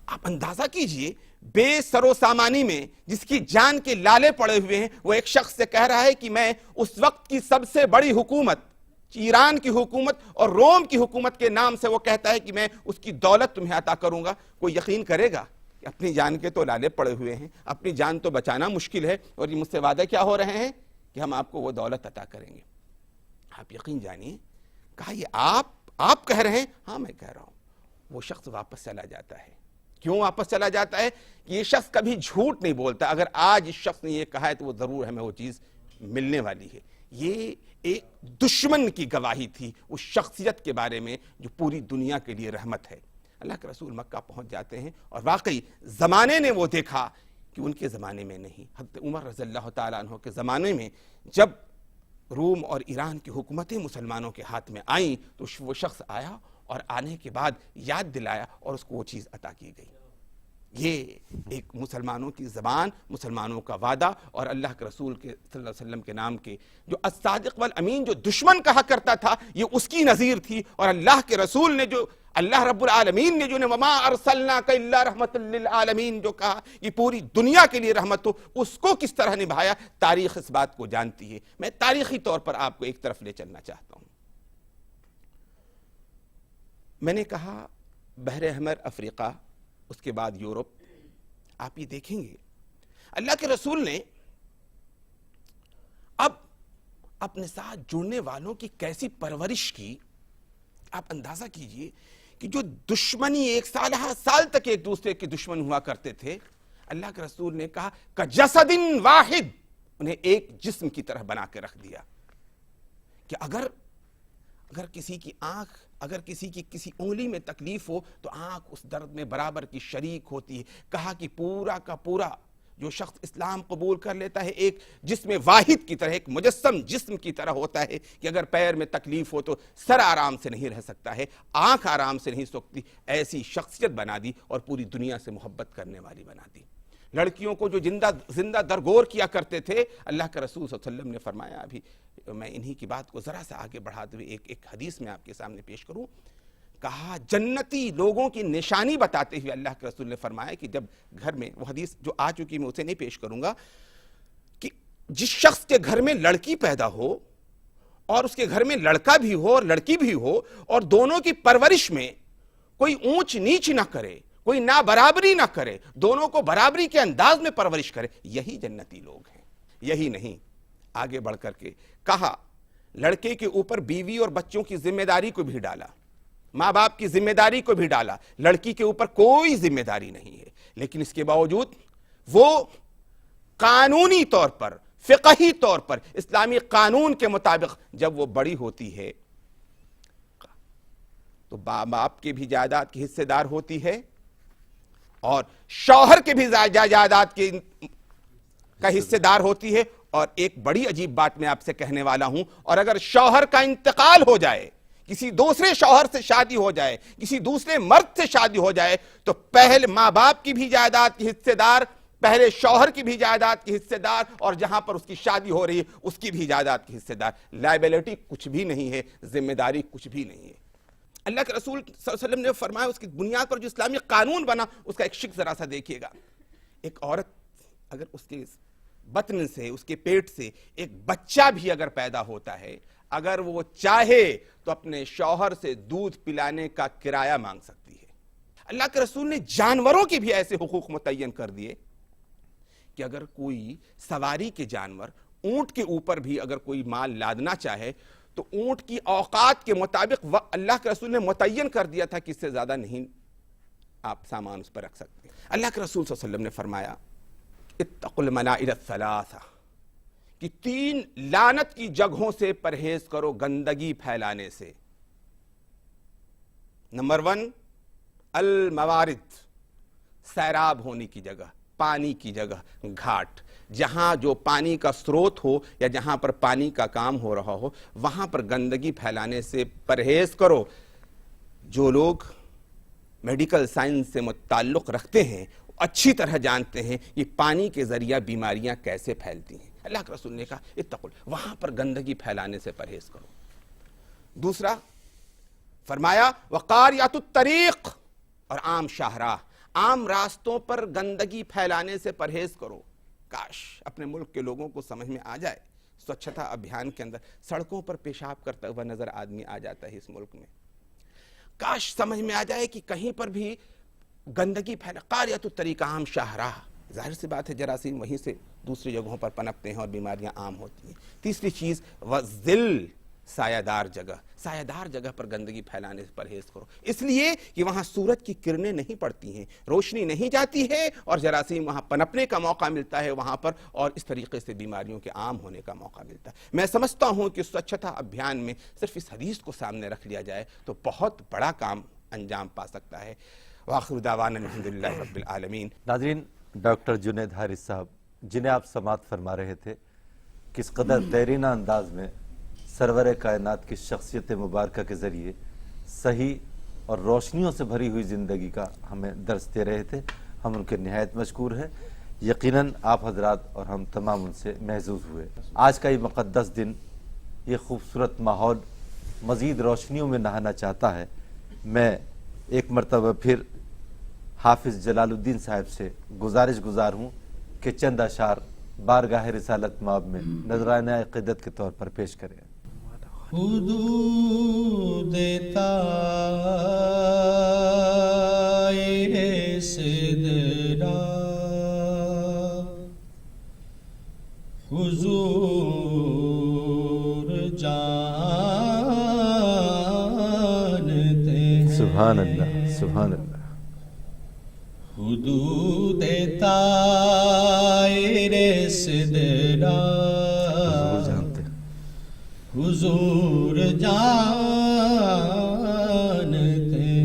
آپ اندازہ کیجئے، بے سر و سامانی میں جس کی جان کے لالے پڑے ہوئے ہیں، وہ ایک شخص سے کہہ رہا ہے کہ میں اس وقت کی سب سے بڑی حکومت، ایران کی حکومت اور روم کی حکومت کے نام سے وہ کہتا ہے کہ میں اس کی دولت تمہیں عطا کروں گا۔ کوئی یقین کرے گا؟ کہ اپنی جان کے تو لالے پڑے ہوئے ہیں، اپنی جان تو بچانا مشکل ہے، اور یہ مجھ سے وعدہ کیا ہو رہے ہیں کہ ہم آپ کو وہ دولت عطا کریں گے۔ آپ یقین جانیے، کہا یہ آپ کہہ رہے ہیں؟ ہاں میں کہہ رہا ہوں۔ وہ شخص واپس چلا جاتا ہے۔ کیوں واپس چلا جاتا ہے؟ کہ یہ شخص کبھی جھوٹ نہیں بولتا، اگر آج اس شخص نے یہ کہا ہے تو وہ ضرور ہمیں وہ چیز ملنے والی ہے۔ یہ ایک دشمن کی گواہی تھی اس شخصیت کے بارے میں جو پوری دنیا کے لیے رحمت ہے۔ اللہ کے رسول مکہ پہنچ جاتے ہیں، اور واقعی زمانے نے وہ دیکھا کہ ان کے زمانے میں نہیں، حضرت عمر رضی اللہ تعالیٰ عنہ کے زمانے میں جب روم اور ایران کی حکومتیں مسلمانوں کے ہاتھ میں آئیں تو وہ شخص آیا اور آنے کے بعد یاد دلایا اور اس کو وہ چیز عطا کی گئی۔ یہ ایک مسلمانوں کی زبان، مسلمانوں کا وعدہ، اور اللہ کے رسول کے صلی اللہ علیہ وسلم کے نام کے جو الصادق والامین جو دشمن کہا کرتا تھا، یہ اس کی نظیر تھی، اور اللہ کے رسول نے جو اللہ رب العالمین نے جو نے وما ارسلناک الا رحمۃ للعالمین جو کہا یہ پوری دنیا کے لیے رحمت ہو، اس کو کس طرح نبھایا، تاریخ اس بات کو جانتی ہے۔ میں تاریخی طور پر آپ کو ایک طرف لے چلنا چاہتا ہوں۔ میں نے کہا بحر احمر، افریقہ، اس کے بعد یورپ، آپ یہ دیکھیں گے اللہ کے رسول نے اب اپنے ساتھ جڑنے والوں کی کیسی پرورش کی۔ آپ اندازہ کیجئے کہ جو دشمنی 1 سال تک ایک دوسرے کے دشمن ہوا کرتے تھے، اللہ کے رسول نے کہا کجسد واحد، انہیں ایک جسم کی طرح بنا کے رکھ دیا کہ اگر کسی کی آنکھ، اگر کسی کی کسی انگلی میں تکلیف ہو تو آنکھ اس درد میں برابر کی شریک ہوتی ہے۔ کہا کہ پورا کا پورا جو شخص اسلام قبول کر لیتا ہے ایک جسم واحد کی طرح، ایک مجسم جسم کی طرح ہوتا ہے کہ اگر پیر میں تکلیف ہو تو سر آرام سے نہیں رہ سکتا ہے، آنکھ آرام سے نہیں سکتی، ایسی شخصیت بنا دی اور پوری دنیا سے محبت کرنے والی بنا دی۔ لڑکیوں کو جو زندہ درگور کیا کرتے تھے، اللہ کے رسول صلی اللہ علیہ وسلم نے فرمایا، ابھی میں انہی کی بات کو ذرا سا آگے بڑھاتے ہوئے ایک حدیث میں آپ کے سامنے پیش کروں۔ کہا جنتی لوگوں کی نشانی بتاتے ہوئے اللہ کے رسول نے فرمایا کہ جب گھر میں، وہ حدیث جو آ چکی میں اسے نہیں پیش کروں گا، کہ جس شخص کے گھر میں لڑکی پیدا ہو اور اس کے گھر میں لڑکا بھی ہو اور لڑکی بھی ہو، اور دونوں کی پرورش میں کوئی اونچ نیچ نہ کرے، کوئی نا برابری نہ کرے، دونوں کو برابری کے انداز میں پرورش کرے، یہی جنتی لوگ ہیں۔ یہی نہیں، آگے بڑھ کر کے کہا لڑکے کے اوپر بیوی اور بچوں کی ذمہ داری کو بھی ڈالا، ماں باپ کی ذمہ داری کو بھی ڈالا، لڑکی کے اوپر کوئی ذمہ داری نہیں ہے، لیکن اس کے باوجود وہ قانونی طور پر، فقہی طور پر، اسلامی قانون کے مطابق جب وہ بڑی ہوتی ہے تو باپ کے بھی جائیداد کی حصے دار ہوتی ہے اور شوہر کے بھی جائیداد کا حصے دار ہوتی ہے۔ اور ایک بڑی عجیب بات میں آپ سے کہنے والا ہوں، اور اگر شوہر کا انتقال ہو جائے، کسی دوسرے شوہر سے شادی ہو جائے، کسی دوسرے مرد سے شادی ہو جائے، تو پہلے ماں باپ کی بھی جائیداد کی حصے دار، پہلے شوہر کی بھی جائیداد کی حصے دار، اور جہاں پر اس کی شادی ہو رہی ہے اس کی بھی جائیداد کی حصے دار۔ لائبلٹی کچھ بھی نہیں ہے، ذمہ داری کچھ بھی نہیں ہے۔ اللہ کے رسول صلی اللہ علیہ وسلم نے فرمایا اس کی بنیاد پر جو اسلامی قانون بنا، اس کا ایک شک ذرا سا دیکھیے گا۔ ایک عورت اگر اس کے بطن سے، اس کے پیٹ سے ایک بچہ بھی اگر پیدا ہوتا ہے، اگر وہ چاہے تو اپنے شوہر سے دودھ پلانے کا کرایہ مانگ سکتی ہے۔ اللہ کے رسول نے جانوروں کے بھی ایسے حقوق متعین کر دیے کہ اگر کوئی سواری کے جانور، اونٹ کے اوپر بھی اگر کوئی مال لادنا چاہے تو اونٹ کی اوقات کے مطابق اللہ کے رسول نے متعین کر دیا تھا کہ اس سے زیادہ نہیں آپ سامان اس پر رکھ سکتے۔ اللہ کے رسول صلی اللہ علیہ وسلم نے فرمایا اتقوا المنائل الثلاثہ، کہ 3 لعنت کی جگہوں سے پرہیز کرو گندگی پھیلانے سے۔ نمبر 1 الموارد، سیراب ہونے کی جگہ، پانی کی جگہ، گھاٹ، جہاں جو پانی کا سروت ہو یا جہاں پر پانی کا کام ہو رہا ہو، وہاں پر گندگی پھیلانے سے پرہیز کرو۔ جو لوگ میڈیکل سائنس سے متعلق رکھتے ہیں اچھی طرح جانتے ہیں کہ پانی کے ذریعہ بیماریاں کیسے پھیلتی ہیں۔ اللہ کے رسول نے کہا اتقوا، وہاں پر گندگی پھیلانے سے پرہیز کرو۔ دوسرا فرمایا وقاریات الطریق، اور عام شاہراہ، عام راستوں پر گندگی پھیلانے سے پرہیز کرو۔ کاش اپنے ملک کے لوگوں کو سمجھ میں آ جائے، سوچھتا ابھیان کے اندر سڑکوں پر پیشاب کرتا ہوا نظر آدمی آ جاتا ہے اس ملک میں۔ کاش سمجھ میں آ جائے کہ کہیں پر بھی گندگی پھیلا، قاریۃ الطریق عام شاہراہ، ظاہر سی بات ہے جراثیم وہیں سے دوسری جگہوں پر پنپتے ہیں اور بیماریاں عام ہوتی ہیں۔ تیسری چیز وذل، سایہ دار جگہ، سایہ دار جگہ پر گندگی پھیلانے سے پرہیز کرو، اس لیے کہ وہاں سورج کی کرنیں نہیں پڑتی ہیں، روشنی نہیں جاتی ہے اور جراثیم وہاں پنپنے کا موقع ملتا ہے وہاں پر، اور اس طریقے سے بیماریوں کے عام ہونے کا موقع ملتا ہے۔ میں سمجھتا ہوں کہ سوچھتا ابھیان میں صرف اس حدیث کو سامنے رکھ لیا جائے تو بہت بڑا کام انجام پا سکتا ہے۔ وآخر دعوانا الحمدللہ رب العالمین۔ ناظرین، ڈاکٹر جنید حارث صاحب جنہیں آپ سماعت فرما رہے تھے، کس قدر دیرینہ انداز میں سرور کائنات کی شخصیت مبارکہ کے ذریعے صحیح اور روشنیوں سے بھری ہوئی زندگی کا ہمیں درس دے رہے تھے۔ ہم ان کے نہایت مشکور ہیں، یقیناً آپ حضرات اور ہم تمام ان سے محظوظ ہوئے۔ آج کا یہ مقدس دن، یہ خوبصورت ماحول مزید روشنیوں میں نہانا چاہتا ہے۔ میں ایک مرتبہ پھر حافظ جلال الدین صاحب سے گزار ہوں کہ چند اشعار بارگاہ رسالت مآب میں نذرانہ عقیدت کے طور پر پیش کریں۔ حدود طائر سدرا حضور جانتے ہیں۔ سبحان اللہ، سبحان اللہ۔ حدود طائر سدرا حضور جانتے ہیں، حضور جانتے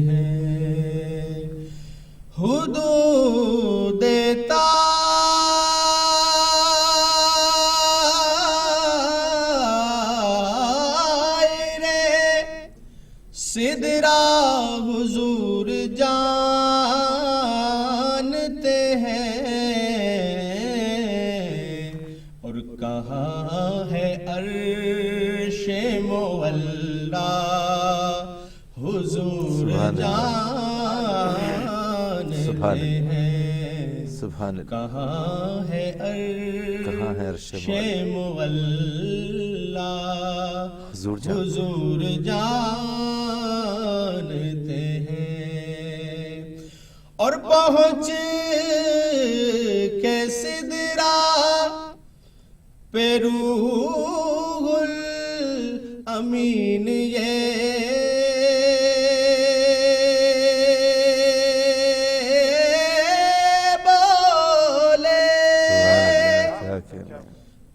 ہیں۔ حدود طائر سدرا حضور جانتے ہیں، اور کہاں ہے عرش مولا حضور جانتے ہیں۔ سبحان اللہ۔ کہاں ہے عرش مولا حضور جانتے ہیں، اور پہنچ کے سدرا پہ روح الامین یہ بولے،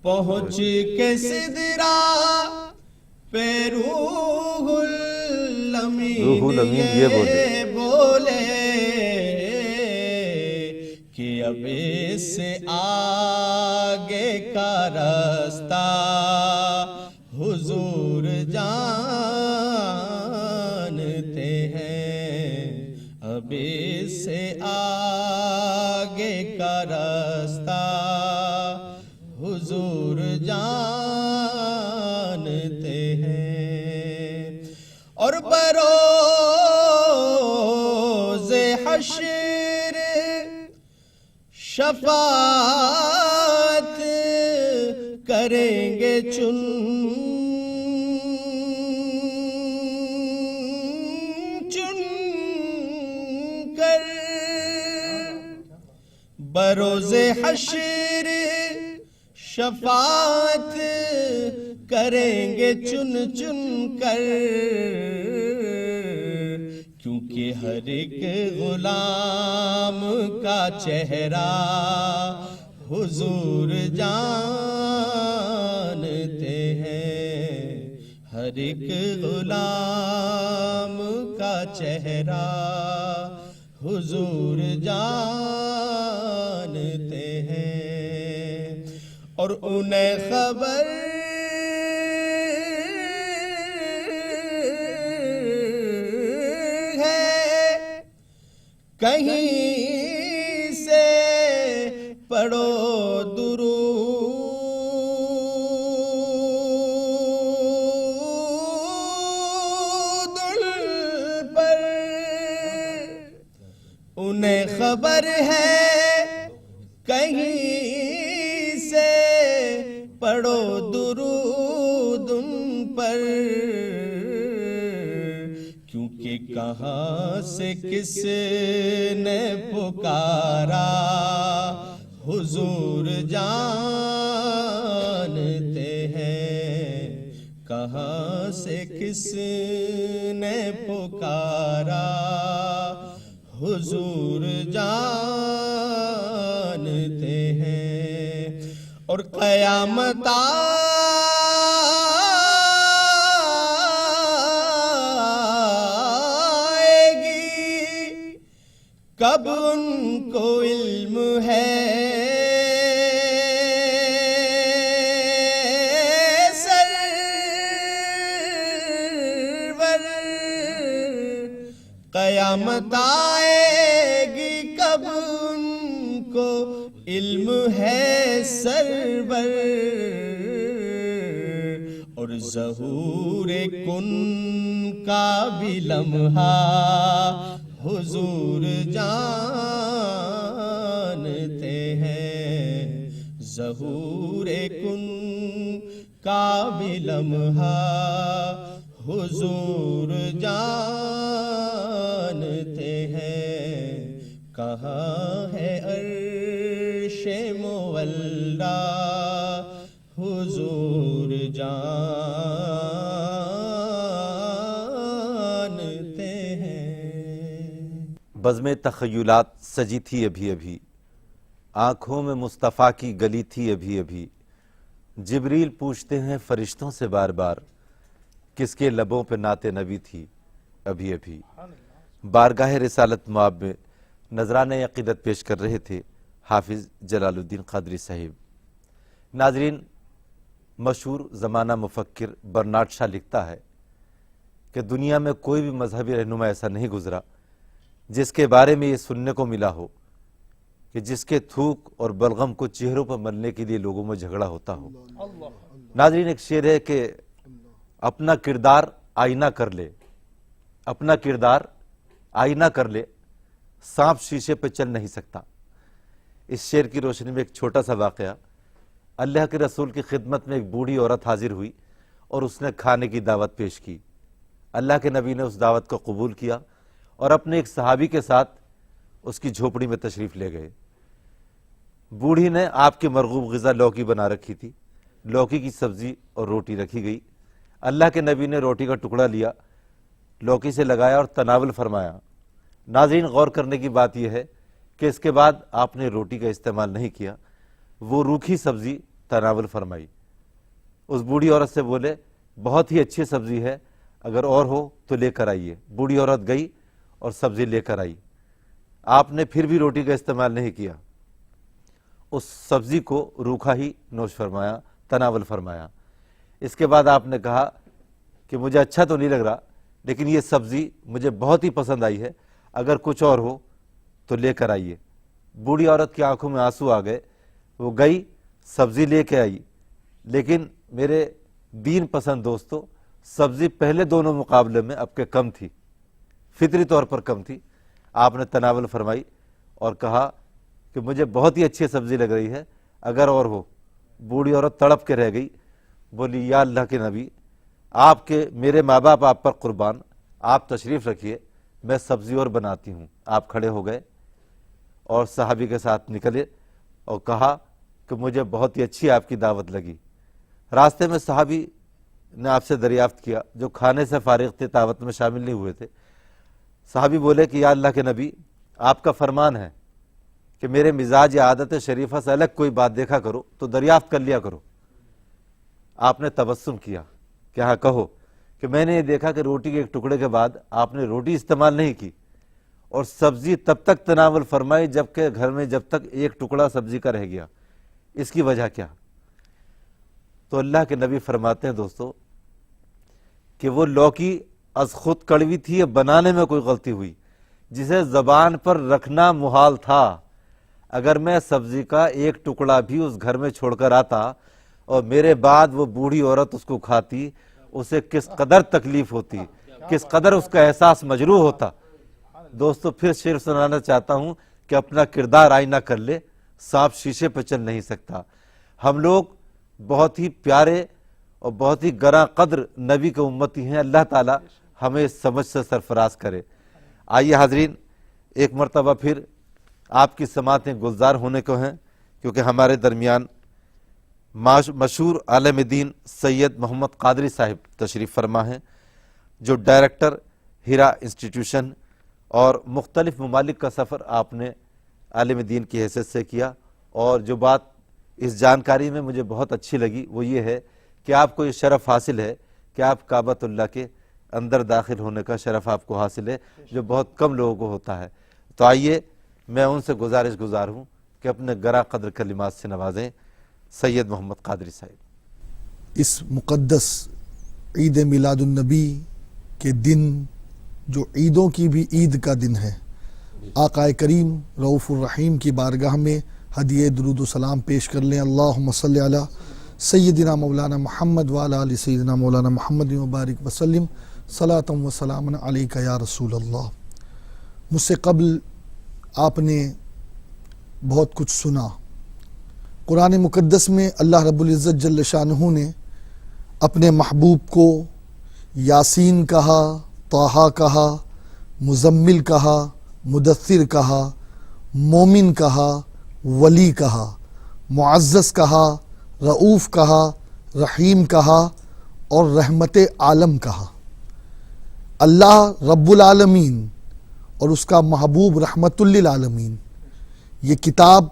پہنچ کے سدرا پہ روح الامین یہ بولے کہ اب اس سے آگے کا راستہ حضور جانتے ہیں، اب اس سے آگے کا راستہ حضور جانتے ہیں، اور بروز حشر شفاعت کریں گے چن چن کر، بروز حشر شفاعت کریں گے چن چن کر، کیونکہ ہر ایک غلام کا چہرہ حضور جانتے ہیں، ہر ایک غلام کا چہرہ حضور جانتے ہیں، اور انہیں خبر ہے کہیں سے پڑھو درود پر، انہیں خبر ہے کہیں سے پڑھو درود پر، کیونکہ کہ کہاں سے کس نے پکارا حضور جانتے ہیں، کہاں سے کس نے پکارا حضور جانتے ہیں، اور قیامت آئے گی کب ان کو علم ہے سرور، قیامت آئے گی کب ان کو علم ہے سرور، اور ظہور کن کا بھی لمحہ حضور جانتے ہیں، ظہور کن کا بھی لمحہ حضور جانتے ہیں، کہاں ہے عرش مولا حضور جانتے ہیں۔ بزم تخیلات سجی تھی ابھی ابھی، آنکھوں میں مصطفیٰ کی گلی تھی ابھی ابھی، جبریل پوچھتے ہیں فرشتوں سے بار بار، کس کے لبوں پہ نعت نبی تھی ابھی ابھی۔ بارگاہ رسالت مآب میں نذرانہ عقیدت پیش کر رہے تھے حافظ جلال الدین قادری صاحب۔ ناظرین، مشہور زمانہ مفکر برنارڈ شاہ لکھتا ہے کہ دنیا میں کوئی بھی مذہبی رہنما ایسا نہیں گزرا جس کے بارے میں یہ سننے کو ملا ہو کہ جس کے تھوک اور بلغم کو چہروں پر ملنے کے لیے لوگوں میں جھگڑا ہوتا ہو۔ ناظرین، ایک شعر ہے کہ اپنا کردار آئینہ کر لے، اپنا کردار آئینہ کر لے، سانپ شیشے پہ چل نہیں سکتا۔ اس شعر کی روشنی میں ایک چھوٹا سا واقعہ، اللہ کے رسول کی خدمت میں ایک بوڑھی عورت حاضر ہوئی اور اس نے کھانے کی دعوت پیش کی۔ اللہ کے نبی نے اس دعوت کو قبول کیا اور اپنے ایک صحابی کے ساتھ اس کی جھوپڑی میں تشریف لے گئے۔ بوڑھی نے آپ کی مرغوب غذا لوکی بنا رکھی تھی، لوکی کی سبزی اور روٹی رکھی گئی۔ اللہ کے نبی نے روٹی کا ٹکڑا لیا، لوکی سے لگایا اور تناول فرمایا۔ ناظرین، غور کرنے کی بات یہ ہے کہ اس کے بعد آپ نے روٹی کا استعمال نہیں کیا، وہ روکھی سبزی تناول فرمائی۔ اس بوڑھی عورت سے بولے بہت ہی اچھی سبزی ہے، اگر اور ہو تو لے کر آئیے۔ بوڑھی عورت گئی اور سبزی لے کر آئی۔ آپ نے پھر بھی روٹی کا استعمال نہیں کیا، اس سبزی کو روکھا ہی نوش فرمایا، تناول فرمایا۔ اس کے بعد آپ نے کہا کہ مجھے اچھا تو نہیں لگ رہا، لیکن یہ سبزی مجھے بہت ہی پسند آئی ہے، اگر کچھ اور ہو تو لے کر آئیے۔ بوڑھی عورت کی آنکھوں میں آنسو آ گئے، وہ گئی سبزی لے کے آئی، لیکن میرے دین پسند دوستو، سبزی پہلے دونوں مقابلے میں اب کے کم تھی، فطری طور پر کم تھی۔ آپ نے تناول فرمائی اور کہا کہ مجھے بہت ہی اچھی سبزی لگ رہی ہے، اگر اور ہو۔ بوڑھی عورت تڑپ کے رہ گئی، بولی یا اللہ کے نبی، آپ کے میرے ماں باپ آپ پر قربان، آپ تشریف رکھیے، میں سبزی اور بناتی ہوں۔ آپ کھڑے ہو گئے اور صحابی کے ساتھ نکلے اور کہا کہ مجھے بہت ہی اچھی آپ کی دعوت لگی۔ راستے میں صحابی نے آپ سے دریافت کیا جو کھانے سے فارغ تھے، دعوت میں شامل نہیں ہوئے تھے۔ صحابی بولے کہ یا اللہ کے نبی، آپ کا فرمان ہے کہ میرے مزاج یا عادت شریفہ سے الگ کوئی بات دیکھا کرو تو دریافت کر لیا کرو۔ آپ نے تبسم کیا کہ ہاں کہو، کہ میں نے یہ دیکھا کہ روٹی کے ایک ٹکڑے کے بعد آپ نے روٹی استعمال نہیں کی اور سبزی تب تک تناول فرمائی جبکہ گھر میں جب تک ایک ٹکڑا سبزی کا رہ گیا، اس کی وجہ کیا؟ تو اللہ کے نبی فرماتے ہیں دوستو کہ وہ لوکی از خود کڑوی تھی، یا بنانے میں کوئی غلطی ہوئی جسے زبان پر رکھنا محال تھا۔ اگر میں سبزی کا ایک ٹکڑا بھی اس گھر میں چھوڑ کر آتا اور میرے بعد وہ بوڑھی عورت اس کو کھاتی، اسے کس قدر تکلیف ہوتی، کس قدر اس کا احساس مجروح ہوتا۔ دوستو، پھر شعر سنانا چاہتا ہوں کہ اپنا کردار آئینہ کر لے، سانپ شیشے پہ چل نہیں سکتا۔ ہم لوگ بہت ہی پیارے اور بہت ہی گراں قدر نبی کے امتی ہیں، اللہ تعالی ہمیں سمجھ سے سرفراز کرے۔ آئیے حاضرین، ایک مرتبہ پھر آپ کی سماعتیں گلزار ہونے کو ہیں، کیونکہ ہمارے درمیان مشہور عالم دین سید محمد قادری صاحب تشریف فرما ہیں، جو ڈائریکٹر ہیرا انسٹیٹیوشن، اور مختلف ممالک کا سفر آپ نے عالم دین کی حیثیت سے کیا۔ اور جو بات اس جانکاری میں مجھے بہت اچھی لگی وہ یہ ہے کہ آپ کو یہ شرف حاصل ہے کہ آپ کعبۃ اللہ کے اندر داخل ہونے کا شرف آپ کو حاصل ہے، جو بہت کم لوگوں کو ہوتا ہے۔ تو آئیے میں ان سے گزار ہوں کہ اپنے گراں قدر کلمات سے نوازیں سید محمد قادری صاحب۔ اس مقدس عید میلاد النبی کے دن، جو عیدوں کی بھی عید کا دن ہے، آقا کریم رؤوف الرحیم کی بارگاہ میں ہدیہ درود و سلام پیش کر لیں۔ اللہم صلی علی سیدنا مولانا محمد وعلی آل سیدنا مولانا محمد مبارک وسلم، صلاۃ و سلام علیک یا رسول اللہ۔ مجھ سے قبل آپ نے بہت کچھ سنا۔ قرآن مقدس میں اللہ رب العزت جل شانہ نے اپنے محبوب کو یاسین کہا، طٰہٰ کہا، مزمل کہا، مدثر کہا، مومن کہا، ولی کہا، معزز کہا، رؤوف کہا، رحیم کہا اور رحمت عالم کہا۔ اللہ رب العالمین اور اس کا محبوب رحمت للعالمین، یہ کتاب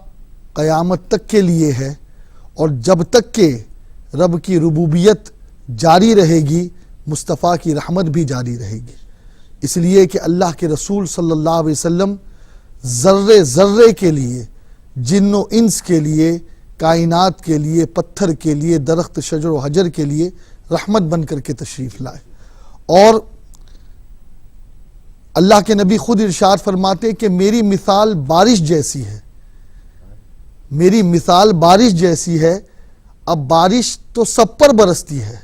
قیامت تک کے لیے ہے، اور جب تک کہ رب کی ربوبیت جاری رہے گی مصطفیٰ کی رحمت بھی جاری رہے گی، اس لیے کہ اللہ کے رسول صلی اللہ علیہ وسلم ذرے ذرے کے لیے، جن و انس کے لیے، کائنات کے لیے، پتھر کے لیے، درخت شجر و حجر کے لیے رحمت بن کر کے تشریف لائے۔ اور اللہ کے نبی خود ارشاد فرماتے کہ میری مثال بارش جیسی ہے، میری مثال بارش جیسی ہے۔ اب بارش تو سب پر برستی ہے،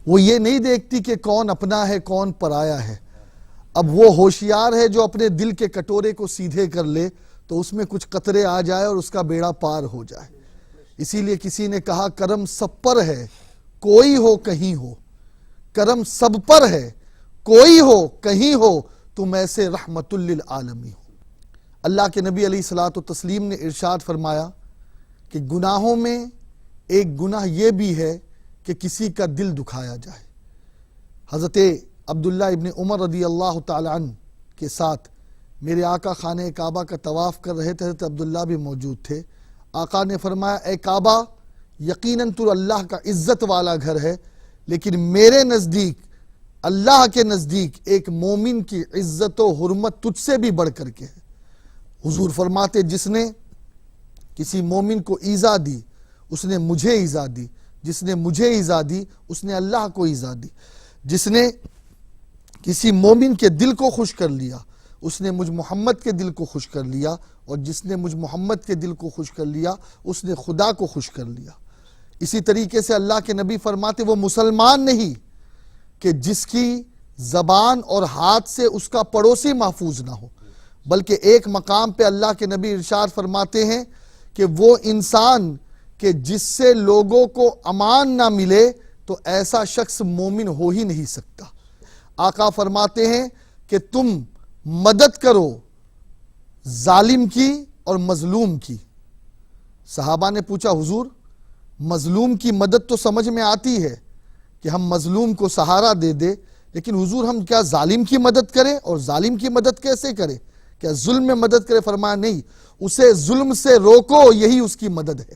وہ یہ نہیں دیکھتی کہ کون اپنا ہے کون پرایا ہے۔ اب وہ ہوشیار ہے جو اپنے دل کے کٹورے کو سیدھے کر لے تو اس میں کچھ قطرے آ جائے اور اس کا بیڑا پار ہو جائے۔ اسی لیے کسی نے کہا کرم سب پر ہے کوئی ہو کہیں ہو، کرم سب پر ہے کوئی ہو کہیں ہو، تم ایسے رحمت للعالمین ہو۔ اللہ کے نبی علیہ الصلوۃ والتسلیم نے ارشاد فرمایا کہ گناہوں میں ایک گناہ یہ بھی ہے کہ کسی کا دل دکھایا جائے۔ حضرت عبداللہ ابن عمر رضی اللہ تعالی عنہ کے ساتھ میرے آقا خانہ کعبہ کا طواف کر رہے تھے، حضرت عبداللہ بھی موجود تھے۔ آقا نے فرمایا اے کعبہ، یقیناً تو اللہ کا عزت والا گھر ہے، لیکن میرے نزدیک، اللہ کے نزدیک ایک مومن کی عزت و حرمت تجھ سے بھی بڑھ کر کے ہے۔ حضور فرماتے جس نے کسی مومن کو ایذا دی اس نے مجھے ایذا دی، جس نے مجھے ایذا دی اس نے اللہ کو ایذا دی، جس نے کسی مومن کے دل کو خوش کر لیا اس نے مجھ محمد کے دل کو خوش کر لیا، اور جس نے مجھ محمد کے دل کو خوش کر لیا اس نے خدا کو خوش کر لیا۔ اسی طریقے سے اللہ کے نبی فرماتے وہ مسلمان نہیں کہ جس کی زبان اور ہاتھ سے اس کا پڑوسی محفوظ نہ ہو، بلکہ ایک مقام پہ اللہ کے نبی ارشاد فرماتے ہیں کہ وہ انسان کہ جس سے لوگوں کو امان نہ ملے تو ایسا شخص مومن ہو ہی نہیں سکتا۔ آقا فرماتے ہیں کہ تم مدد کرو ظالم کی اور مظلوم کی۔ صحابہ نے پوچھا حضور مظلوم کی مدد تو سمجھ میں آتی ہے کہ ہم مظلوم کو سہارا دے دے، لیکن حضور ہم کیا ظالم کی مدد کریں؟ اور ظالم کی مدد کیسے کریں؟ کیا ظلم میں مدد کرے؟ فرمایا نہیں، اسے ظلم سے روکو، یہی اس کی مدد ہے۔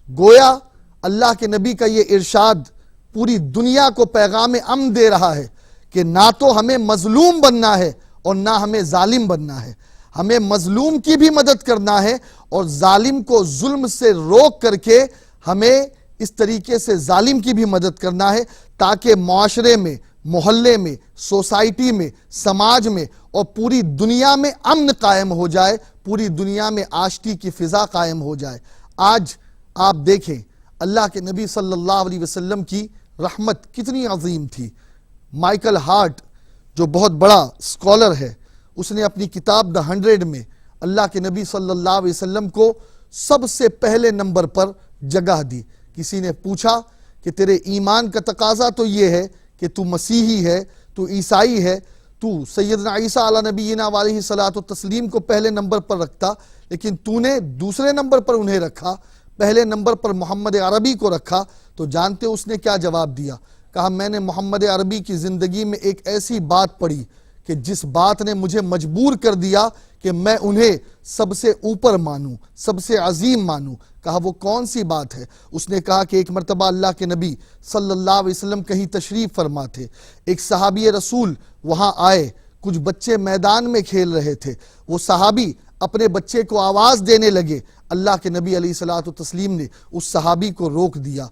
گویا اللہ کے نبی کا یہ ارشاد پوری دنیا کو پیغام امن دے رہا ہے کہ نہ تو ہمیں مظلوم بننا ہے اور نہ ہمیں ظالم بننا ہے، ہمیں مظلوم کی بھی مدد کرنا ہے اور ظالم کو ظلم سے روک کر کے ہمیں اس طریقے سے ظالم کی بھی مدد کرنا ہے تاکہ معاشرے میں، محلے میں، سوسائٹی میں، سماج میں اور پوری دنیا میں امن قائم ہو جائے، پوری دنیا میں آشتی کی فضا قائم ہو جائے۔ آج آپ دیکھیں اللہ کے نبی صلی اللہ علیہ وسلم کی رحمت کتنی عظیم تھی۔ مائیکل ہارٹ جو بہت بڑا اسکالر ہے، اس نے اپنی کتاب دا 100 میں اللہ کے نبی صلی اللہ علیہ وسلم کو سب سے پہلے نمبر پر جگہ دی۔ کسی نے پوچھا کہ تیرے ایمان کا تقاضا تو یہ ہے کہ تو مسیحی ہے، تو تو عیسائی ہے، تو سیدنا عیسیٰ علیہ نبینا علیہ الصلوۃ والتسلیم کو پہلے نمبر پر رکھتا، لیکن تو نے دوسرے نمبر پر انہیں رکھا، پہلے نمبر پر محمد عربی کو رکھا۔ تو جانتے اس نے کیا جواب دیا؟ کہا میں نے محمد عربی کی زندگی میں ایک ایسی بات پڑھی کہ جس بات نے مجھے مجبور کر دیا کہ میں انہیں سب سے اوپر مانوں، سب سے عظیم مانوں۔ کہا وہ کون سی بات ہے؟ اس نے کہا کہ ایک مرتبہ اللہ کے نبی صلی اللہ علیہ وسلم کہیں تشریف فرما تھے، ایک صحابی رسول وہاں آئے، کچھ بچے میدان میں کھیل رہے تھے، وہ صحابی اپنے بچے کو آواز دینے لگے، اللہ کے نبی علیہ الصلوۃ والتسلیم نے اس صحابی کو روک دیا۔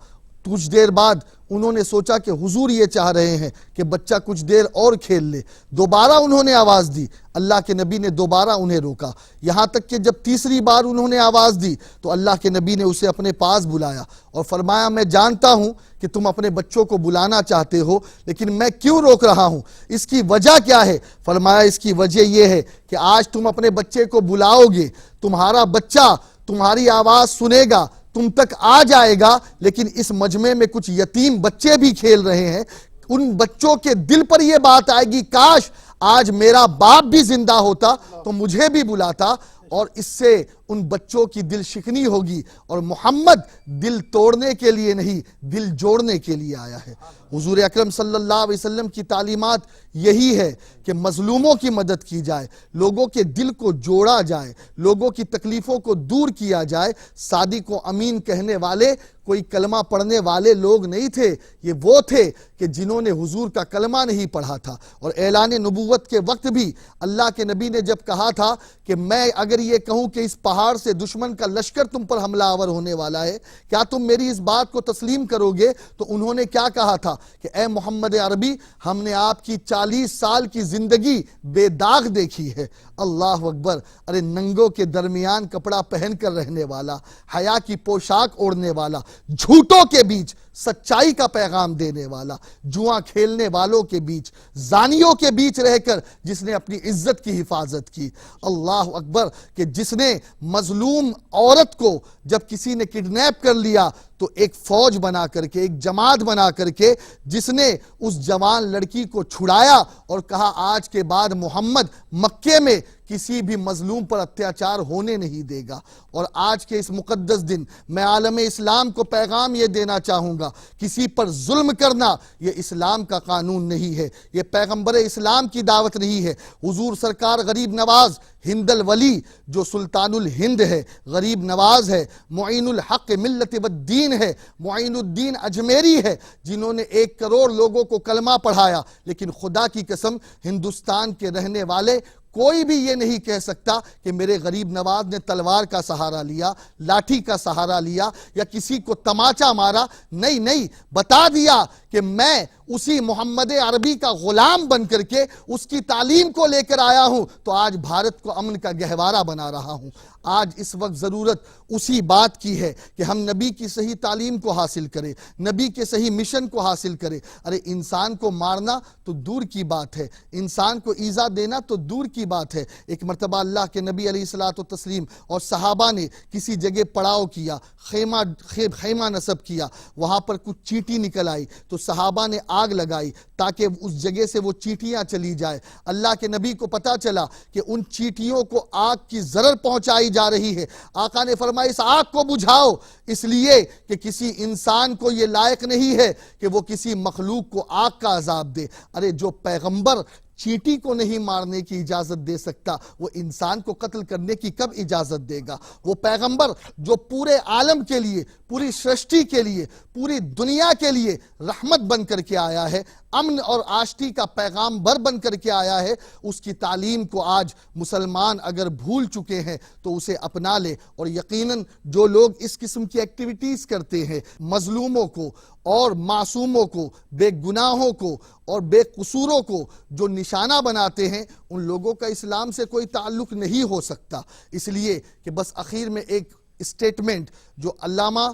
کچھ دیر بعد انہوں نے سوچا کہ حضور یہ چاہ رہے ہیں کہ بچہ کچھ دیر اور کھیل لے، دوبارہ انہوں نے آواز دی، اللہ کے نبی نے دوبارہ انہیں روکا، یہاں تک کہ جب تیسری بار انہوں نے آواز دی تو اللہ کے نبی نے اسے اپنے پاس بلایا اور فرمایا میں جانتا ہوں کہ تم اپنے بچوں کو بلانا چاہتے ہو، لیکن میں کیوں روک رہا ہوں؟ اس کی وجہ کیا ہے؟ فرمایا اس کی وجہ یہ ہے کہ آج تم اپنے بچے کو بلاؤ گے، تمہارا بچہ تمہاری آواز سنے گا، تم تک آ جائے گا، لیکن اس مجمع میں کچھ یتیم بچے بھی کھیل رہے ہیں، ان بچوں کے دل پر یہ بات آئے گی کاش آج میرا باپ بھی زندہ ہوتا تو مجھے بھی بلاتا، اور اس سے ان بچوں کی دل شکنی ہوگی، اور محمد دل توڑنے کے لیے نہیں دل جوڑنے کے لیے آیا ہے۔ حضور اکرم صلی اللہ علیہ وسلم کی تعلیمات یہی ہے کہ مظلوموں کی مدد کی جائے، لوگوں کے دل کو جوڑا جائے، لوگوں کی تکلیفوں کو دور کیا جائے۔ صادق و امین کہنے والے کوئی کلمہ پڑھنے والے لوگ نہیں تھے، یہ وہ تھے کہ جنہوں نے حضور کا کلمہ نہیں پڑھا تھا، اور اعلان نبوت کے وقت بھی اللہ کے نبی نے جب کہا تھا کہ میں اگر یہ کہوں کہ اس پہاڑ سے دشمن کا لشکر تم پر حملہ آور ہونے والا ہے، کیا تم میری اس بات کو تسلیم کرو گے؟ تو انہوں نے کیا کہا تھا کہ اے محمد عربی، ہم نے آپ کی 40 سال کی زندگی بے داغ دیکھی ہے۔ اللہ اکبر! ارے ننگوں کے درمیان کپڑا پہن کر رہنے والا، حیا کی پوشاک اوڑھنے والا، جھوٹوں کے بیچ سچائی کا پیغام دینے والا، جوا کھیلنے والوں کے بیچ، زانیوں کے بیچ رہ کر جس نے اپنی عزت کی حفاظت کی۔ اللہ اکبر! کہ جس نے مظلوم عورت کو جب کسی نے کڈنیپ کر لیا تو ایک فوج بنا کر کے، ایک جماعت بنا کر کے جس نے اس جوان لڑکی کو چھڑایا اور کہا آج کے بعد محمد مکے میں کسی بھی مظلوم پر اتیاچار ہونے نہیں دے گا۔ اور آج کے اس مقدس دن میں عالم اسلام کو پیغام یہ دینا چاہوں گا، کسی پر ظلم کرنا یہ اسلام کا قانون نہیں ہے، یہ پیغمبر اسلام کی دعوت نہیں ہے۔ حضور سرکار غریب نواز ہند الولی جو سلطان الہند ہے، غریب نواز ہے، معین الحق ملت والدین ہے، معین الدین اجمیری ہے، جنہوں نے 1 کروڑ لوگوں کو کلمہ پڑھایا، لیکن خدا کی قسم ہندوستان کے رہنے والے کوئی بھی یہ نہیں کہہ سکتا کہ میرے غریب نواز نے تلوار کا سہارا لیا، لاٹھی کا سہارا لیا، یا کسی کو تماچا مارا۔ نہیں، بتا دیا کہ میں اسی محمد عربی کا غلام بن کر کے اس کی تعلیم کو لے کر آیا ہوں، تو آج بھارت کو امن کا گہوارہ بنا رہا ہوں۔ آج اس وقت ضرورت اسی بات کی ہے کہ ہم نبی کی صحیح تعلیم کو حاصل کریں، نبی کے صحیح مشن کو حاصل کریں۔ ارے انسان کو مارنا تو دور کی بات ہے، انسان کو ایذا دینا تو دور کی بات ہے۔ ایک مرتبہ اللہ کے نبی علیہ الصلوۃ والتسلیم اور صحابہ نے کسی جگہ پڑاؤ کیا، خیمہ نصب کیا، وہاں پر کچھ چیٹی نکل آئی تو صحابہ نے آگ لگائی تاکہ اس جگہ سے وہ چیٹیاں چلی جائے۔ اللہ کے نبی کو پتا چلا کہ ان چیٹیوں کو آگ کی ضرر پہنچائی جا رہی ہے۔ آقا نے فرمایا اس آگ کو بجھاؤ، اس لیے کہ کسی انسان کو یہ لائق نہیں ہے کہ وہ کسی مخلوق کو آگ کا عذاب دے۔ ارے جو پیغمبر چیٹی کو نہیں مارنے کی اجازت دے سکتا، وہ انسان کو قتل کرنے کی کب اجازت دے گا؟ وہ پیغمبر جو پورے عالم کے لیے، پوری سرشٹی کے لیے، پوری دنیا کے لیے رحمت بن کر کے آیا ہے، امن اور آشتی کا پیغام بر بن کر کے آیا ہے، اس کی تعلیم کو آج مسلمان اگر بھول چکے ہیں تو اسے اپنا لے۔ اور یقیناً جو لوگ اس قسم کی ایکٹیویٹیز کرتے ہیں، مظلوموں کو اور معصوموں کو، بے گناہوں کو اور بے قصوروں کو جو نشانہ بناتے ہیں، ان لوگوں کا اسلام سے کوئی تعلق نہیں ہو سکتا۔ اس لیے کہ بس اخیر میں ایک اسٹیٹمنٹ جو علامہ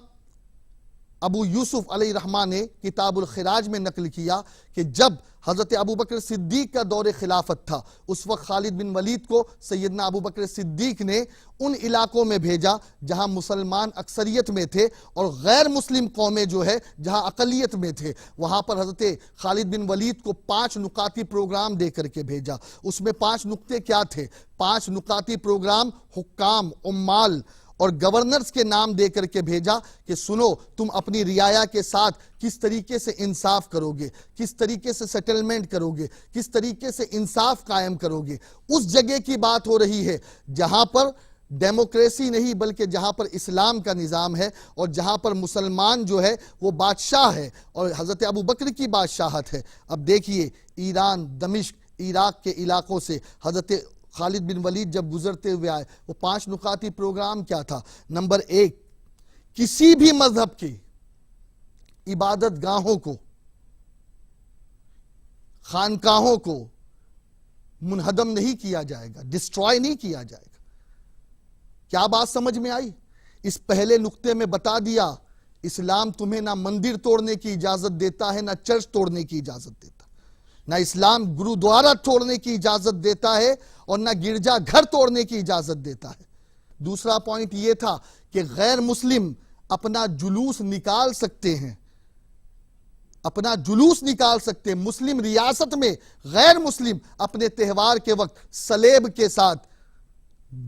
ابو یوسف علیہ رحمہ نے کتاب الخراج میں نقل کیا کہ جب حضرت ابو بکر صدیق کا دور خلافت تھا، اس وقت خالد بن ولید کو سیدنا ابو بکر صدیق نے ان علاقوں میں بھیجا جہاں مسلمان اکثریت میں تھے اور غیر مسلم قومیں جو ہے جہاں اقلیت میں تھے، وہاں پر حضرت خالد بن ولید کو 5 نکاتی پروگرام دے کر کے بھیجا۔ اس میں 5 نکتے کیا تھے؟ 5 نکاتی پروگرام حکام، عمال اور گورنرز کے نام دے کر کے بھیجا کہ سنو، تم اپنی رعایا کے ساتھ کس طریقے سے انصاف کرو گے، کس طریقے سے سیٹلمنٹ کرو گے، کس طریقے سے انصاف قائم کرو گے۔ اس جگہ کی بات ہو رہی ہے جہاں پر ڈیموکریسی نہیں بلکہ جہاں پر اسلام کا نظام ہے اور جہاں پر مسلمان جو ہے وہ بادشاہ ہے اور حضرت ابو بکر کی بادشاہت ہے۔ اب دیکھیے ایران، دمشق، عراق کے علاقوں سے حضرت خالد بن ولید جب گزرتے ہوئے آئے، وہ 5 نکاتی پروگرام کیا تھا؟ نمبر 1، کسی بھی مذہب کی عبادت گاہوں کو، خانقاہوں کو منہدم نہیں کیا جائے گا، ڈسٹرائے نہیں کیا جائے گا۔ کیا بات سمجھ میں آئی؟ اس پہلے نقطے میں بتا دیا اسلام تمہیں نہ مندر توڑنے کی اجازت دیتا ہے، نہ چرچ توڑنے کی اجازت دیتا ہے، نہ اسلام گرودوارہ توڑنے کی اجازت دیتا ہے اور نہ گرجا گھر توڑنے کی اجازت دیتا ہے۔ دوسرا پوائنٹ یہ تھا کہ غیر مسلم اپنا جلوس نکال سکتے ہیں، اپنا جلوس نکال سکتے ہیں۔ مسلم ریاست میں غیر مسلم اپنے تہوار کے وقت سلیب کے ساتھ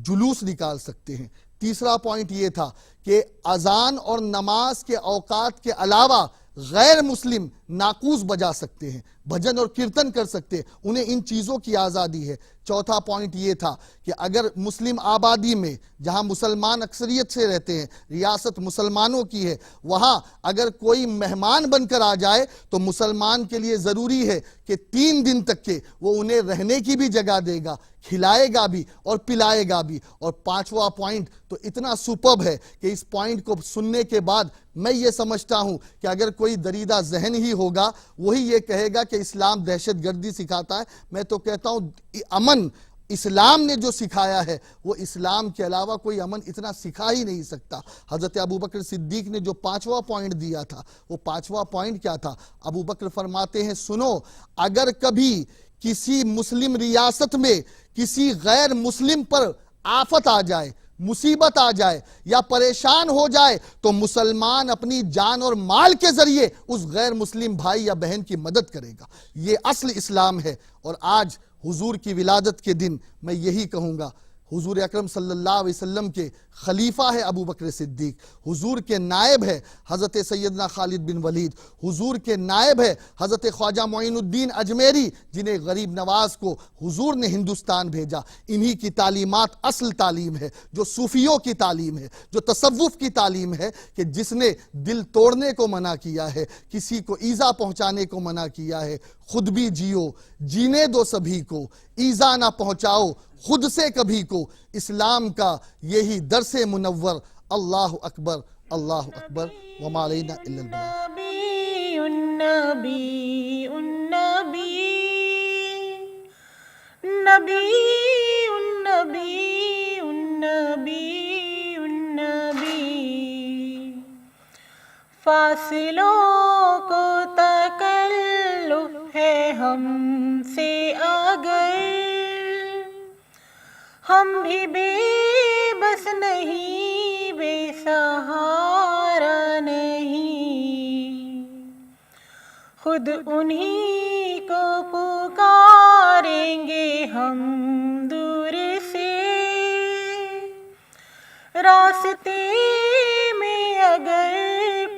جلوس نکال سکتے ہیں۔ تیسرا پوائنٹ یہ تھا کہ اذان اور نماز کے اوقات کے علاوہ غیر مسلم ناقوس بجا سکتے ہیں، بھجن اور کیرتن کر سکتے ہیں، انہیں ان چیزوں کی آزادی ہے۔ چوتھا پوائنٹ یہ تھا کہ اگر مسلم آبادی میں جہاں مسلمان اکثریت سے رہتے ہیں، ریاست مسلمانوں کی ہے، وہاں اگر کوئی مہمان بن کر آ جائے تو مسلمان کے لیے ضروری ہے کہ 3 دن تک کے وہ انہیں رہنے کی بھی جگہ دے گا، کھلائے گا بھی اور پلائے گا بھی۔ اور 5واں پوائنٹ تو اتنا سپرب ہے کہ اس پوائنٹ کو سننے کے بعد میں یہ سمجھتا ہوں کہ اگر کوئی دریدہ ذہن ہی ہوگا وہی یہ کہے گا کہ اسلام دہشت گردی سکھاتا ہے۔ میں تو کہتا ہوں امن اسلام نے جو سکھایا ہے وہ اسلام کے علاوہ کوئی امن اتنا سکھا ہی نہیں سکتا۔ حضرت ابو بکر صدیق نے جو 5واں پوائنٹ دیا تھا وہ 5واں پوائنٹ کیا تھا؟ ابو بکر فرماتے ہیں سنو، اگر کبھی کسی مسلم ریاست میں کسی غیر مسلم پر آفت آ جائے، مصیبت آ جائے یا پریشان ہو جائے تو مسلمان اپنی جان اور مال کے ذریعے اس غیر مسلم بھائی یا بہن کی مدد کرے گا۔ یہ اصل اسلام ہے۔ اور آج حضور کی ولادت کے دن میں یہی کہوں گا، حضور اکرم صلی اللہ علیہ وسلم کے خلیفہ ہے ابو بکر صدیق، حضور کے نائب ہے حضرت سیدنا خالد بن ولید، حضور کے نائب ہے حضرت خواجہ معین الدین اجمیری جنہیں غریب نواز کو حضور نے ہندوستان بھیجا۔ انہی کی تعلیمات اصل تعلیم ہے، جو صوفیوں کی تعلیم ہے، جو تصوف کی تعلیم ہے کہ جس نے دل توڑنے کو منع کیا ہے، کسی کو ایذا پہنچانے کو منع کیا ہے۔ خود بھی جیو، جینے دو سبھی کو، ایذا نہ پہنچاؤ خود سے کبھی کو، اسلام کا یہی درس منور۔ اللہ اکبر، اللہ اکبر، وما علینا الا البلاغ۔ فاصلوں کو تکلف ہے ہم سے اگر، ہم بھی بے بس نہیں، بے سہارا نہیں، خود انہی کو پکاریں گے ہم دور سے، راستے میں اگر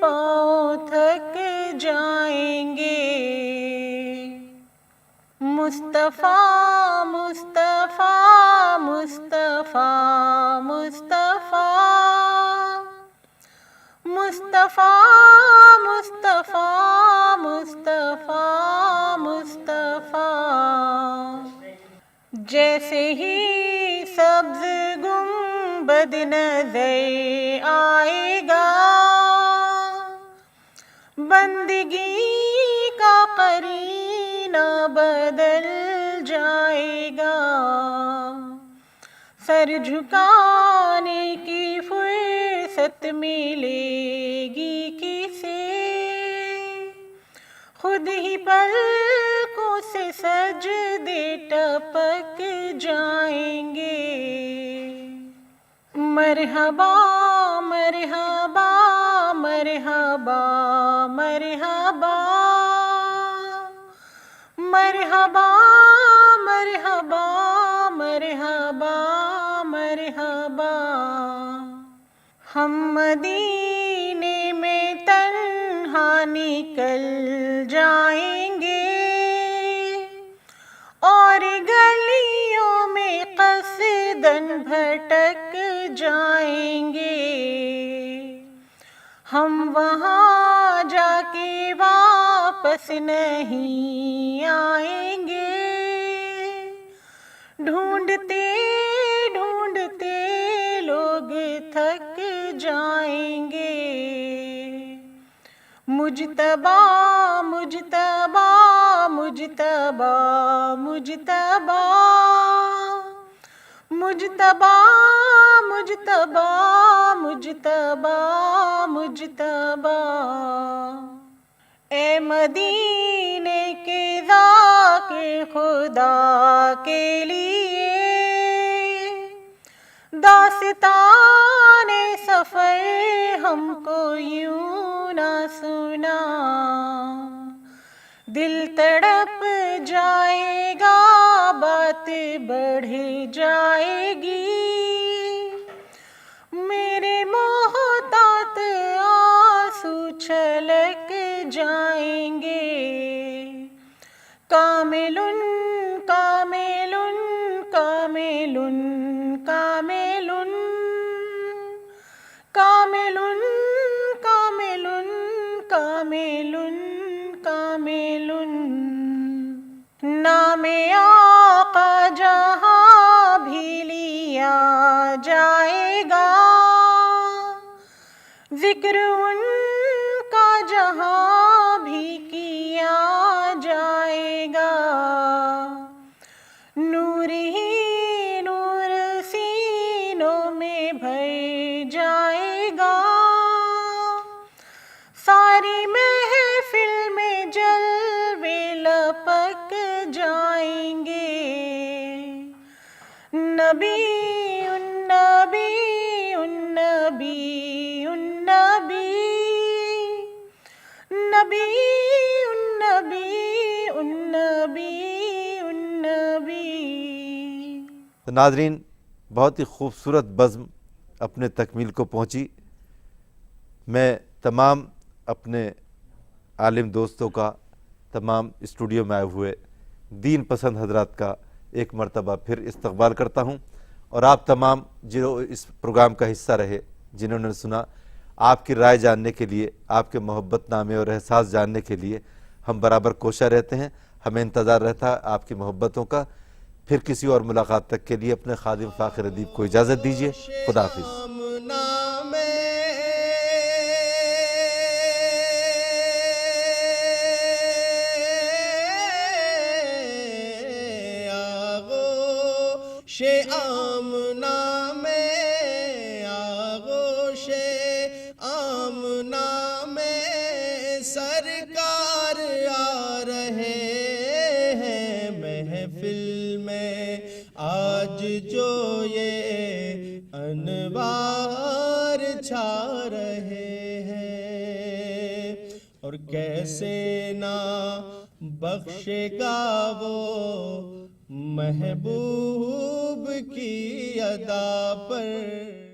پاؤں تھک جائیں گے۔ مصطفیٰ مصطفیٰ مصطفیٰ مصطفیٰ مصطفیٰ مصطفیٰ مصطفیٰ مصطفیٰ، جیسے ہی سبز گنبد نظر آئے گا، بندگی کا قرینہ بدل جائے گا، سر جھکانے کی فرصت وفات ملے گی کسے، خود ہی پلکوں سے سجدے ٹپک جائیں گے۔ مرحبا مرحبا مرحبا مرحبا مرحبا مرحبا مرحبا مرحبا، ہم مدینے میں تنہا نکل جائیں گے اور گلیوں میں قصدن بھٹک جائیں گے۔ ہم وہاں جا کے واپس نہیں آئیں گے، ڈھونڈتے ڈھونڈتے لوگ تھک جائیں گے۔ مجتبی مجتبی مجتبی مجتبی مجتبی مجتبی مجتبی مجتبی، اے مدینے کے ذاکر خدا کے لیے داستان سفر ہم کو یوں نہ سنا، دل تڑپ جائے گا بات بڑھ جائے گی، میرے محتاط آنسو چھلک جائیں گے۔ کاملن کاملن کاملن کاملن کاملن کاملن کاملن کاملن، نام آقا جہاں بھی لیا جائے گا، ذکر ان کا جہاں بھی کیا جائے گا، نور ہی نور سینوں میں بھر جائے گا، ساری محفل میں جلوے لپک جائیں گے۔ نبی النبی النبی النبی نبی النبی النبی النبی۔ تو ناظرین، بہت ہی خوبصورت بزم اپنے تکمیل کو پہنچی۔ میں تمام اپنے عالم دوستوں کا، تمام اسٹوڈیو میں آئے ہوئے دین پسند حضرات کا ایک مرتبہ پھر استقبال کرتا ہوں، اور آپ تمام جو اس پروگرام کا حصہ رہے، جنہوں نے سنا، آپ کی رائے جاننے کے لیے، آپ کے محبت نامے اور احساس جاننے کے لیے ہم برابر کوشاں رہتے ہیں۔ ہمیں انتظار رہتا ہے آپ کی محبتوں کا۔ پھر کسی اور ملاقات تک کے لیے اپنے خادم فاخر ادیب کو اجازت دیجیے۔ خدا حافظ۔ آمنا میں آغوش آمنا میں سرکار آ رہے ہیں محفل میں، آج جو یہ انوار چھا رہے ہیں، اور کیسے نہ بخشے گا وہ محبوب کی ادا پر۔